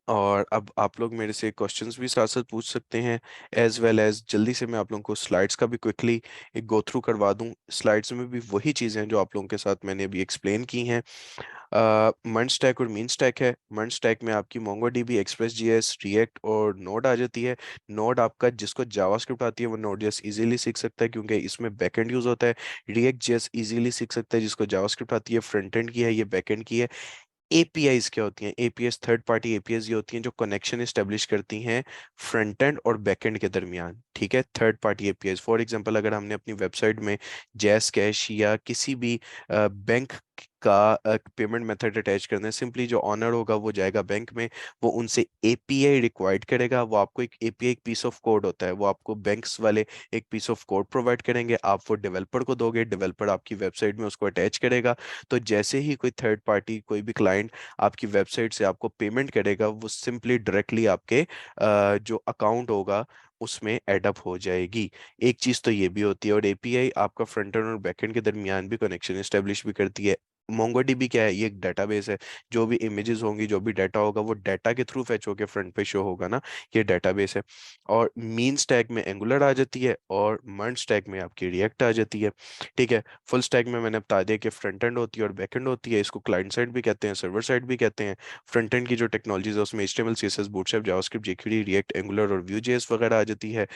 और अब आप लोग मेरे से क्वेश्चंस भी साथ साथ पूछ सकते हैं, एज वेल एज जल्दी से मैं आप लोगों को स्लाइड्स का भी क्विकली एक गो थ्रू करवा दूं। स्लाइड्स में भी वही चीज़ें हैं जो आप लोगों के साथ मैंने अभी एक्सप्लेन की हैं। मर्ज स्टैक और मीन स्टैक है। मर्ज स्टैक में आपकी मोंगोडीबी, एक्सप्रेस जीएस, रिएक्ट और नोड आ जाती है। नोड आपका जिसको जावास्क्रिप्ट आती है वो नोड जेएस इजीली सीख सकता है क्योंकि इसमें बैकएंड यूज होता है। रिएक्ट जेएस इजीली सीख सकता है जिसको जावास्क्रिप्ट आती है, फ्रंट एंड की है, ये बैकएंड की है। एपीआईज क्या होती हैं? एपीएस थर्ड पार्टी एपीआईज ये होती हैं जो कनेक्शन एस्टेब्लिश करती हैं फ्रंट एंड और बैक एंड के दरमियान। ठीक है। Third party APIs for example अगर हमने अपनी वेबसाइट में जैस कैश या किसी भी बैंक का पेमेंट मेथड अटैच करना है, सिंपली जो ऑनर होगा वो जाएगा बैंक में, वो उनसे एपीआई रिक्वायर्ड करेगा। वो आपको एक एपीआई एक पीस ऑफ कोड होता है, वो आपको बैंक्स वाले एक पीस ऑफ कोड प्रोवाइड करेंगे, आप वो डेवलपर को दोगे, डेवलपर आपकी वेबसाइट में उसको अटैच करेगा। तो जैसे ही कोई थर्ड पार्टी कोई भी क्लाइंट आपकी वेबसाइट से आपको पेमेंट करेगा, वो सिंपली डायरेक्टली आपके जो अकाउंट होगा उसमें एडअप हो जाएगी। एक चीज तो ये भी होती है। और एपीआई आपका फ्रंट एंड और बैक एंड के दरमियान भी कनेक्शन एस्टेब्लिश भी करती है। मोंगोडीबी क्या है? ये एक डेटाबेस है। जो भी इमेजेस होंगी, जो भी डाटा होगा, वो डाटा के थ्रू फेच होके फ्रंट पे शो होगा ना, ये डेटाबेस है। और मीन स्टैक में एंगुलर आ जाती है और मर्ज स्टैक में आपकी रिएक्ट आ जाती है। ठीक है। फुल स्टैक में मैंने बता दिया कि फ्रंट एंड होती है और बैक एंड होती है। इसको क्लाइंट साइड भी कहते हैं, सर्वर साइड भी कहते हैं। फ्रंट एंड की जो टेक्नोलॉजीज है उसमें HTML, CSS, bootstrap, JavaScript, jQuery, react, angular और Vue.js वगैरह आ जाती है।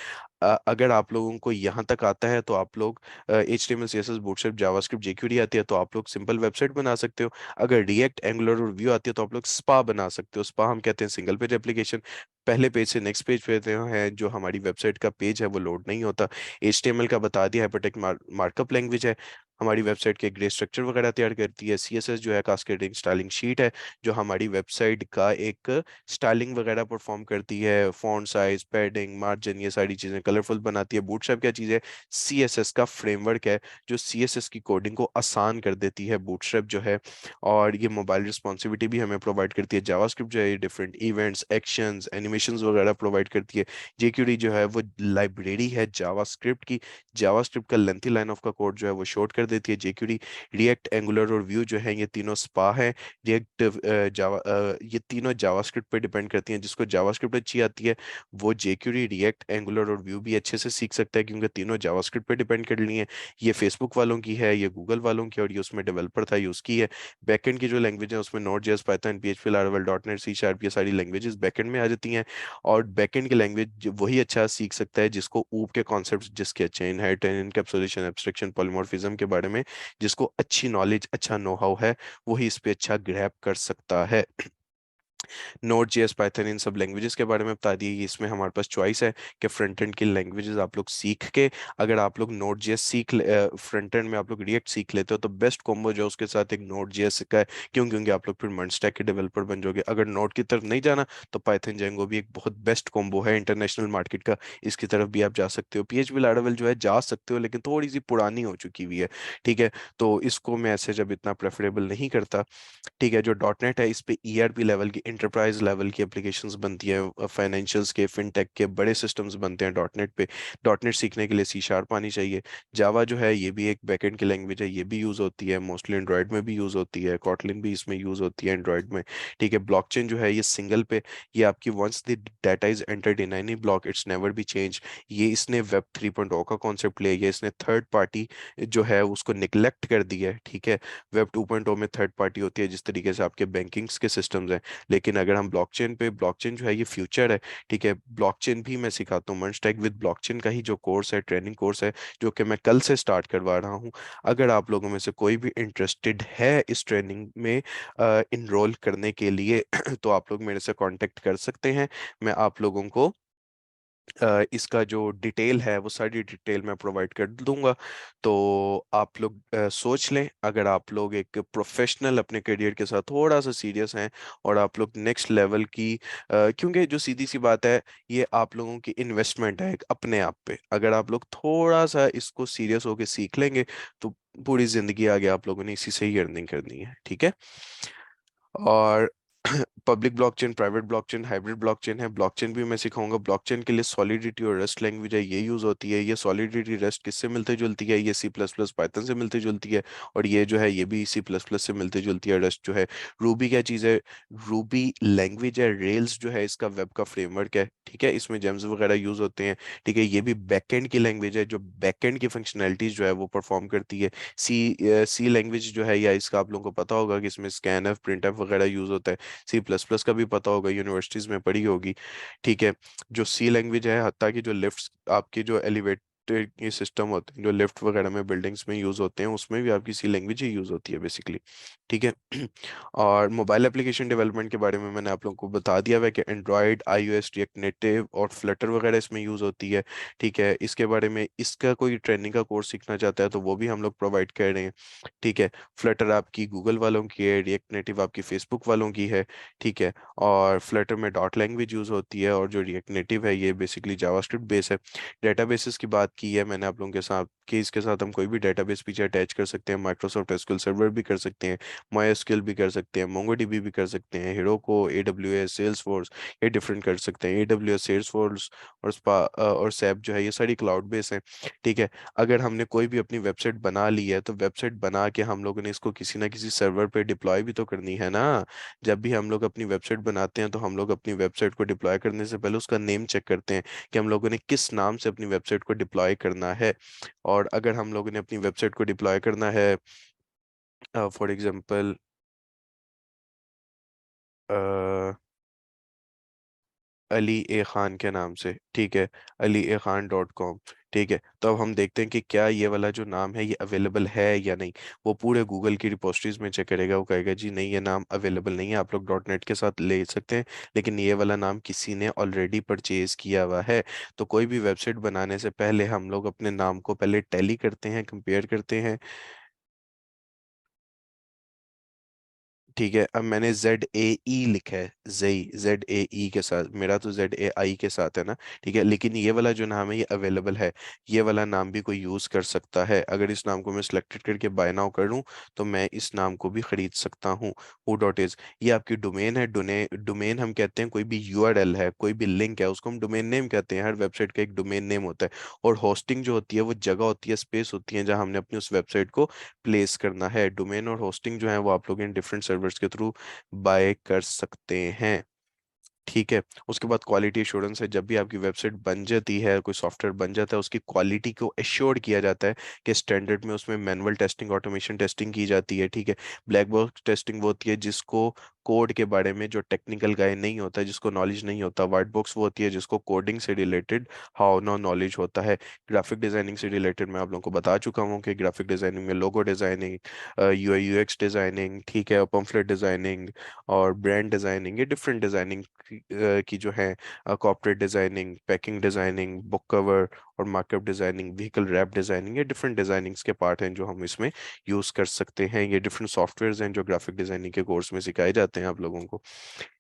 अगर आप लोगों को यहाँ तक आता है तो आप लोग HTML, CSS, bootstrap, JavaScript, jQuery आती है तो आप लोग सिंपल वेबसाइट बना सकते हो। अगर रिएक्ट, एंगुलर और व्यू आती है तो आप लोग स्पा बना सकते हो। स्पा हम कहते हैं सिंगल पेज एप्लीकेशन। पहले पेज से नेक्स्ट पेज पे हैं जो हमारी वेबसाइट का पेज है वो लोड नहीं होता। HTML का बता दिया, हाइपरटेक्स्ट मार्कअप लैंग्वेज है, हमारी वेबसाइट के ग्रे स्ट्रक्चर वगैरह तैयार करती है। CSS जो है कास्केडिंग स्टाइलिंग शीट है, जो हमारी वेबसाइट का एक स्टाइलिंग वगैरह परफॉर्म करती है। फॉन्ट साइज, पैडिंग, मार्जिन, ये सारी चीज़ें कलरफुल बनाती है। बूटस्ट्रैप क्या चीज़ है? CSS का फ्रेमवर्क है जो CSS की कोडिंग को आसान कर देती है, बूटस्ट्रैप जो है। और ये मोबाइल रिस्पॉन्सिबिलिटी भी हमें प्रोवाइड करती है। जावास्क्रिप्ट जो है ये डिफरेंट इवेंट्स, एक्शंस, एनिमेशंस वगैरह प्रोवाइड करती है। jQuery जो है वो लाइब्रेरी है जावास्क्रिप्ट की। जावास्क्रिप्ट का लेंथी लाइन ऑफ का कोड जो है वो शॉर्ट कर देती है जेक्यूरी। रिएक्ट, एंगुलर और व्यू जो है ये तीनों स्पा है। रिएक्ट जावा ये तीनों जावास्क्रिप्ट पे डिपेंड करती हैं। जिसको जावास्क्रिप्ट अच्छी आती है वो जेक्यूरी, रिएक्ट, एंगुलर और व्यू भी अच्छे से सीख सकता है, क्योंकि तीनों जावास्क्रिप्ट पे डिपेंड कर ली हैं। ये फेसबुक वालों की है, ये गूगल वालों की है, और ये उसमें डेवलपर था यूज़ की है। बैकएंड की जो लैंग्वेज है उसमें Node JS, Python, PHP, Laravel, dot net, C sharp, ये सारी लैंग्वेजेस बैकएंड में आ जाती हैं। और बैकएंड की लैंग्वेज वही अच्छा सीख सकता है जिसको ऊप के कॉन्सेप्ट्स जिसके अच्छे इनहेरिटेंस, इनकैप्सुलेशन, एब्स्ट्रैक्शन, पॉलीमॉर्फिज्म के बारे में जिसको अच्छी नॉलेज, अच्छा नो हाउ है, वही इस पे अच्छा ग्रैब कर सकता है। नोड जेएस, पाइथन, इन सब लैंग्वेजेस के बारे में बता दिए। इसमें हमारे पास चॉइस है कि फ्रंट एंड की लैंग्वेजेस आप लोग सीख के, अगर आप लोग नोड जेएस फ्रंट एंड में आप लोग रिएक्ट सीख लेते हो तो बेस्ट कॉम्बो जो है उसके साथ एक नोड जेएस का है। क्यों? क्योंकि आप लोग फिर मल्टी स्टैक के डेवलपर बन जाओगे। अगर नोड की तरफ नहीं जाना तो पाइथन जेंगो भी एक बहुत बेस्ट कॉम्बो है इंटरनेशनल मार्केट का, इसकी तरफ भी आप जा सकते हो। पीएचपी लारावेल जो है जा सकते हो, लेकिन थोड़ी सी पुरानी हो चुकी हुई है, ठीक है, तो इसको मैं ऐसे जब इतना प्रेफरेबल नहीं करता। ठीक है, जो डॉट नेट है इस पे ईआरपी लेवल की, इंटरप्राइज लेवल की एप्लीकेशंस बनती हैं, फाइनेंशियल्स के, फिनटेक के बड़े सिस्टम्स बनते हैं डॉट नेट पे। डॉट नेट सीखने के लिए सी शार्प आनी चाहिए। जावा जो है ये भी एक बैकएंड की लैंग्वेज है, ये भी यूज़ होती है, मोस्टली एंड्रॉयड में भी यूज़ होती है, कॉटलिन भी इसमें यूज़ होती है एंड्रॉयड में। ठीक है, ब्लॉकचेन जो है ये सिंगल पे, ये आपकी once the data is entered in any block it's never be change. ये इसने वेब 3.0 का कॉन्सेप्ट लिया है, इसने थर्ड पार्टी जो है उसको निगलेक्ट कर दिया है। ठीक है, वेब 2.0 में थर्ड पार्टी होती है जिस तरीके से आपके बैंकिंग्स के सिस्टम्स हैं, लेकिन अगर हम ब्लॉकचेन पे, ब्लॉकचेन जो है ये फ्यूचर है। ठीक है, ब्लॉकचेन भी मैं सिखाता हूँ, मर्ज टैग विद ब्लॉकचेन का ही जो कोर्स है, ट्रेनिंग कोर्स है, जो कि मैं कल से स्टार्ट करवा रहा हूँ। अगर आप लोगों में से कोई भी इंटरेस्टेड है इस ट्रेनिंग में इनरोल करने के लिए तो आप लोग मेरे से कांटेक्ट कर सकते हैं। मैं आप लोगों को इसका जो डिटेल है वो सारी डिटेल मैं प्रोवाइड कर दूंगा। तो आप लोग सोच लें, अगर आप लोग एक प्रोफेशनल अपने करियर के साथ थोड़ा सा सीरियस हैं और आप लोग नेक्स्ट लेवल की क्योंकि जो सीधी सी बात है, ये आप लोगों की इन्वेस्टमेंट है एक अपने आप पे। अगर आप लोग थोड़ा सा इसको सीरियस होकर सीख लेंगे तो पूरी जिंदगी आगे आप लोगों ने इसी से ही अर्निंग करनी है। ठीक है, और public blockchain, private blockchain, hybrid blockchain है। ब्लॉकचेन भी मैं सिखाऊंगा। ब्लॉकचेन के लिए सॉलिडिटी और रस्ट लैंग्वेज है, ये यूज होती है। ये सॉलिडिटी रस्ट किससे मिलती जुलती है? ये सी प्लस प्लस पाइथन से मिलती जुलती है। और ये जो है ये भी सी प्लस प्लस से मिलती जुलती है। रस्ट जो है, रूबी क्या चीज़ है? रूबी लैंग्वेज है। रेल्स जो है इसका वेब का फ्रेमवर्क है। ठीक है, इसमें जेम्स वगैरह यूज होते हैं। ठीक है, ये भी बैकएंड की लैंग्वेज है जो बैकएंड की फंक्शनैलिटीज जो है वो परफॉर्म करती है। सी लैंग्वेज जो है, या इसका आप लोगों को पता होगा कि इसमें स्कैन एफ, प्रिंट एफ वगैरह यूज होता है। सी प्लस प्लस का भी पता होगा, यूनिवर्सिटीज में पढ़ी होगी। ठीक है, जो सी लैंग्वेज है, हत्ता कि जो लिफ्ट आपकी जो एलिवेटेड ये सिस्टम होते हैं जो लिफ्ट वगैरह में बिल्डिंग्स में यूज होते हैं, उसमें भी आपकी सी लैंग्वेज ही यूज होती है बेसिकली। ठीक है, और मोबाइल एप्लीकेशन डेवलपमेंट के बारे में मैंने आप लोगों को बता दिया है कि एंड्रॉयड, आईओएस, रिएक्ट नेटिव और फ्लटर वगैरह इसमें यूज होती है। ठीक है, इसके बारे में इसका कोई ट्रेनिंग का कोर्स सीखना चाहता है तो वो भी हम लोग प्रोवाइड कर रहे हैं। ठीक है, फ्लटर आपकी गूगल वालों की है, रिएक्ट नेटिव आपकी फेसबुक वालों की है। ठीक है, और फ्लटर में डॉट लैंग्वेज यूज़ होती है, और जो रिएक्ट नेटिव है ये बेसिकली जावास्क्रिप्ट बेस है। डेटाबेसेस की बात की है मैंने आप लोगों के साथ कि इसके साथ हम कोई भी डेटाबेस पीछे अटैच कर सकते हैं। माइक्रोसॉफ्ट एसक्यूएल सर्वर भी कर सकते हैं, माई भी कर सकते हैं, मोंगोडीबी भी कर सकते हैं, हेरोको, एडब्ल्यूएस, सेल्सफोर्स, ये डिफरेंट कर सकते हैं। एडब्ल्यूएस, सेल्सफोर्स और और सैप जो है ये सारी क्लाउड बेस हैं। ठीक है, अगर हमने कोई भी अपनी वेबसाइट बना ली है तो वेबसाइट बना के हम लोगों ने इसको किसी ना किसी सर्वर पे डिप्लॉय भी तो करनी है ना। जब भी हम लोग अपनी वेबसाइट बनाते हैं तो हम लोग अपनी वेबसाइट को डिप्लॉय करने से पहले उसका नेम चेक करते हैं कि हम लोगों ने किस नाम से अपनी वेबसाइट को डिप्लॉय करना है। और अगर हम लोगों ने अपनी वेबसाइट को डिप्लॉय करना है फॉर एग्जांपल अली ए खान के नाम से, ठीक है, अली ए खान डॉट कॉम। ठीक है, तो अब हम देखते हैं कि क्या ये वाला जो नाम है ये अवेलेबल है या नहीं। वो पूरे गूगल की रिपोस्टरीज में चेक करेगा, वो कहेगा जी नहीं ये नाम अवेलेबल नहीं है, आप लोग डॉट नेट के साथ ले सकते हैं, लेकिन ये वाला नाम किसी ने ऑलरेडी परचेज किया हुआ है। तो कोई भी वेबसाइट बनाने से पहले हम लोग अपने नाम को पहले टैली करते हैं, कंपेयर करते हैं। ठीक है, अब मैंने ZAE लिखा है, ZAE के साथ, मेरा तो ZAI के साथ है ना। ठीक है, लेकिन ये वाला जो नाम है ये अवेलेबल है, ये वाला नाम भी कोई यूज कर सकता है। अगर इस नाम को मैं सिलेक्टेड करके बाय नाउ कर लूँ तो मैं इस नाम को भी खरीद सकता हूँ। हु डॉट इज, ये आपकी डोमेन है। डोमेन हम कहते हैं कोई भी URL है, कोई भी लिंक है, उसको हम डोमेन नेम कहते हैं। हर वेबसाइट का एक डोमेन नेम होता है। और होस्टिंग जो होती है वो जगह होती है, स्पेस होती है जहाँ हमने अपनी उस वेबसाइट को प्लेस करना है। डोमेन और होस्टिंग जो है वो आप लोग इन डिफरेंट सर्वर्स के थ्रू बाय कर सकते हैं। ठीक है, उसके बाद क्वालिटी एश्योरेंस है। जब भी आपकी वेबसाइट बन जाती है, कोई सॉफ्टवेयर बन जाता है, उसकी क्वालिटी को एश्योर किया जाता है कि स्टैंडर्ड में उसमें मैनुअल टेस्टिंग, ऑटोमेशन टेस्टिंग की जाती है। ठीक है, ब्लैक बॉक्स टेस्टिंग वो होती है जिसको कोड के बारे में जो टेक्निकल गाय नहीं होता, जिसको नॉलेज नहीं होता। व्हाइट बॉक्स वो होती है जिसको कोडिंग से रिलेटेड हाउ नो नॉलेज होता है। ग्राफिक डिजाइनिंग से रिलेटेड मैं आप लोगों को बता चुका हूँ कि ग्राफिक डिजाइनिंग में logo designing, UI UX designing, ठीक है, पम्फलेट डिजाइनिंग और ब्रांड डिजाइनिंग, ये डिफरेंट डिजाइनिंग की जो है, corporate designing, packing designing, book cover और markup designing, vehicle wrap designing, ये डिफरेंट डिजाइनिंग्स के पार्ट हैं जो हम इसमें यूज कर सकते हैं। ये डिफरेंट सॉफ्टवेयर्स हैं जो ग्राफिक डिजाइनिंग के कोर्स में सिखाए जाते हैं आप लोगों को।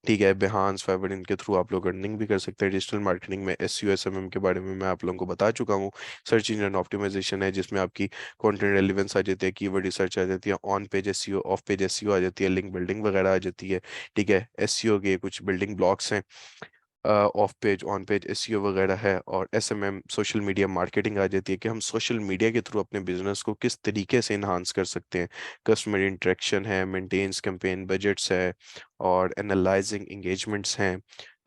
ठीक है, बिहांस, फाइवर, इनके थ्रू आप लोग अर्निंग भी कर सकते हैं। डिजिटल मार्केटिंग में SEO SMM के बारे में मैं आप लोगों को बता चुका हूँ। सर्च इंजन ऑप्टिमाइजेशन है जिसमें आपकी कंटेंट रेलिवेंस आ जाती है, कीवर्ड रिसर्च आ जाती है, on page SEO, of page SEO आ जाती है, लिंक बिल्डिंग वगैरह आ जाती है। ठीक है, SEO के कुछ बिल्डिंग ब्लॉक्स हैं, of page, on page SEO वगैरह है। और SMM, सोशल मीडिया मार्केटिंग आ जाती है कि हम सोशल मीडिया के थ्रू अपने बिजनेस को किस तरीके से इन्हांस कर सकते हैं। कस्टमर इंटरेक्शन है, मेंटेन्स कैंपेन बजट्स है और एनालाइजिंग एंगेजमेंट्स हैं।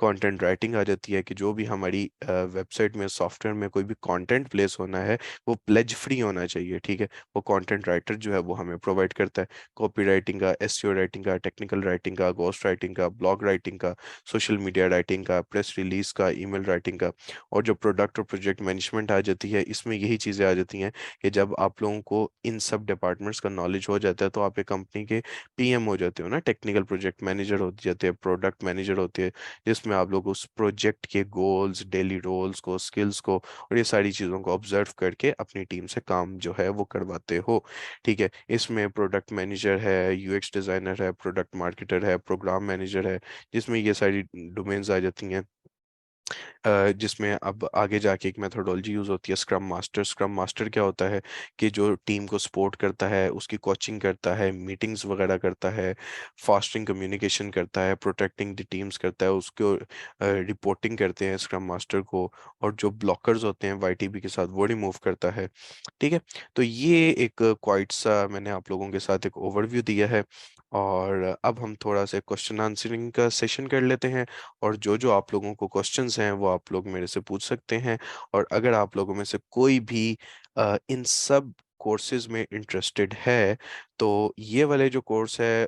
कंटेंट राइटिंग आ जाती है कि जो भी हमारी वेबसाइट में, सॉफ्टवेयर में कोई भी कंटेंट प्लेस होना है वो प्लेज फ्री होना चाहिए। ठीक है, वो कंटेंट राइटर जो है वो हमें प्रोवाइड करता है। कॉपी राइटिंग का, SEO राइटिंग का, टेक्निकल राइटिंग का, घोस्ट राइटिंग का, ब्लॉग राइटिंग का, सोशल मीडिया राइटिंग का, प्रेस रिलीज का, ईमेल राइटिंग का। और जो प्रोडक्ट और प्रोजेक्ट मैनेजमेंट आ जाती है, इसमें यही चीज़ें आ जाती हैं कि जब आप लोगों को इन सब डिपार्टमेंट्स का नॉलेज हो जाता है तो आप एक कंपनी के PM हो जाते हो ना। टेक्निकल प्रोजेक्ट मैनेजर हो जाते हैं, प्रोडक्ट मैनेजर होते हैं, जिसमें आप लोग उस प्रोजेक्ट के गोल्स, डेली रोल्स को, स्किल्स को और ये सारी चीज़ों को ऑब्जर्व करके अपनी टीम से काम जो है वो करवाते हो। ठीक है, इसमें प्रोडक्ट मैनेजर है, UX डिज़ाइनर है, प्रोडक्ट मार्केटर है, प्रोग्राम मैनेजर है, जिसमें ये सारी डोमेन्स आ जाती हैं। जिसमें अब आगे जाके एक मेथोडोलॉजी यूज होती है, स्क्रम मास्टर। स्क्रम मास्टर क्या होता है कि जो टीम को सपोर्ट करता है, उसकी कोचिंग करता है, मीटिंग्स वगैरह करता है, फास्टिंग कम्युनिकेशन करता है, प्रोटेक्टिंग द टीम्स करता है, उसको रिपोर्टिंग करते हैं स्क्रम मास्टर को। और जो ब्लॉकर्स होते हैं YTB के साथ वो रिमूव करता है। ठीक है, तो ये एक क्वाइट सा मैंने आप लोगों के साथ एक ओवरव्यू दिया है। और अब हम थोड़ा सा क्वेश्चन आंसरिंग का सेशन कर लेते हैं। और जो जो आप लोगों को क्वेश्चंस हैं वो आप लोग मेरे से पूछ सकते हैं। और अगर आप लोगों में से कोई भी इन सब कोर्सेज में इंटरेस्टेड है तो ये वाले जो कोर्स है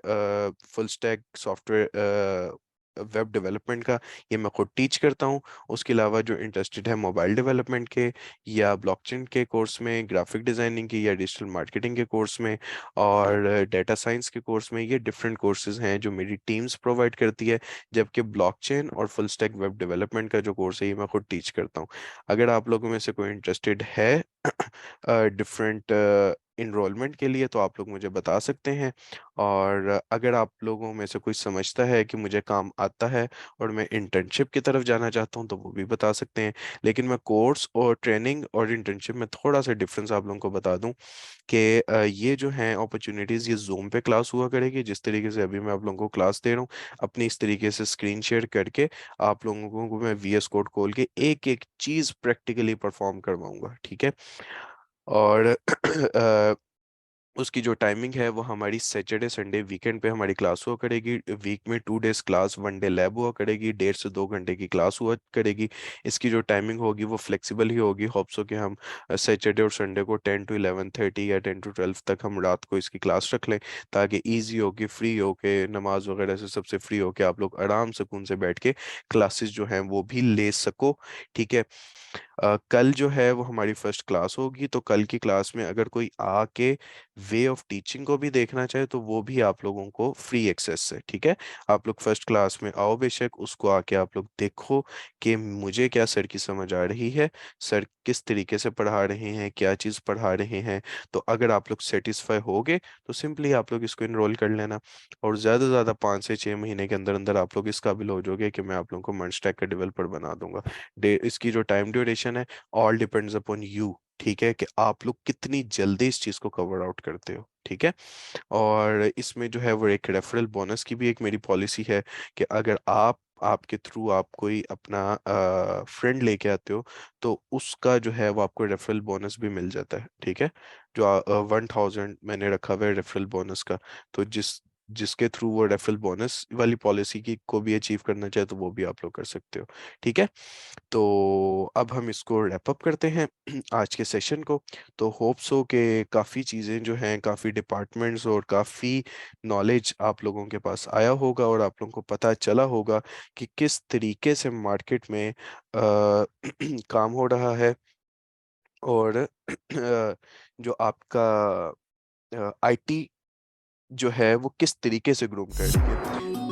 full stack software web development का, ये मैं खुद टीच करता हूँ। उसके अलावा जो इंटरेस्टेड है मोबाइल डेवलपमेंट के या ब्लॉकचेन के कोर्स में, ग्राफिक डिज़ाइनिंग की या डिजिटल मार्केटिंग के कोर्स में और डेटा साइंस के कोर्स में, ये डिफरेंट कोर्सेज हैं जो मेरी टीम्स प्रोवाइड करती है। जबकि ब्लॉकचेन और फुल स्टैक वेब डेवलपमेंट का जो कोर्स है ये मैं खुद टीच करता हूँ। अगर आप लोगों में से कोई इंटरेस्टेड है डिफरेंट इनरोलमेंट के लिए तो आप लोग मुझे बता सकते हैं। और अगर आप लोगों में से कोई समझता है कि मुझे काम आता है और मैं इंटर्नशिप की तरफ जाना चाहता हूं तो वो भी बता सकते हैं। लेकिन मैं कोर्स और ट्रेनिंग और इंटर्नशिप में थोड़ा सा डिफरेंस आप लोगों को बता दूं कि ये जो हैं अपॉर्चुनिटीज़, ये जूम पे क्लास हुआ करेगी। जिस तरीके से अभी मैं आप लोगों को क्लास दे रहा हूँ, अपनी इस तरीके से स्क्रीन शेयर करके आप लोगों को मैं VS कोड खोल के एक एक चीज़ प्रैक्टिकली परफॉर्म करवाऊंगा। ठीक है, और उसकी जो टाइमिंग है वो हमारी सैटरडे संडे वीकेंड पे हमारी क्लास हुआ करेगी। वीक में 2 डेज क्लास, 1 डे लैब हुआ करेगी, 1.5 से 2 घंटे की क्लास हुआ करेगी। इसकी जो टाइमिंग होगी वो फ्लेक्सिबल ही होगी। होप सो कि हम सैटरडे और संडे को 10 to 11:30 या 10 to 12 तक हम रात को इसकी क्लास रख लें, ताकि ईजी हो के, फ्री हो के, नमाज वगैरह से सबसे फ्री हो के आप लोग आराम सुकून से बैठ के क्लासेस जो हैं वो भी ले सको। ठीक है, कल जो है वो हमारी फर्स्ट क्लास होगी, तो कल की क्लास में अगर कोई आके वे ऑफ टीचिंग को भी देखना चाहे तो वो भी आप लोगों को फ्री एक्सेस है, ठीक है। आप लोग फर्स्ट क्लास में आओ, बेशक उसको आके आप लोग देखो कि मुझे क्या सर की समझ आ रही है, सर किस तरीके से पढ़ा रहे हैं, क्या चीज़ पढ़ा रहे हैं। तो अगर आप लोग सेटिस्फाई होगे तो सिंपली आप लोग इसको इनरोल कर लेना, और ज़्यादा से ज़्यादा 5 से 6 महीने के अंदर अंदर आप लोग इस काबिल हो जाओगे कि मैं आप लोगों को मर्ज का डेवलपर बना दूंगा। इसकी जो टाइम ड्यूरेशन है, ऑल डिपेंड्स अपॉन यू, ठीक है, कि आप लोग कितनी जल्दी इस चीज़ को कवर आउट करते हो, ठीक है। और इसमें जो है वो एक रेफरल बोनस की भी एक मेरी पॉलिसी है कि अगर आपके थ्रू आप कोई अपना फ्रेंड लेके आते हो तो उसका जो है वो आपको रेफरल बोनस भी मिल जाता है, ठीक है। जो 1000 मैंने रखा हुआ है रेफरल बोनस का, तो जिसके थ्रू वो रेफरल बोनस वाली पॉलिसी की को भी अचीव करना चाहे तो वो भी आप लोग कर सकते हो, ठीक है। तो अब हम इसको रैप अप करते हैं आज के सेशन को। तो होप सो कि काफ़ी चीज़ें जो हैं, काफ़ी डिपार्टमेंट्स और काफ़ी नॉलेज आप लोगों के पास आया होगा और आप लोगों को पता चला होगा कि किस तरीके से मार्केट में काम हो रहा है, और जो आपका आईटी जो है वो किस तरीके से ग्रूम कर रही है।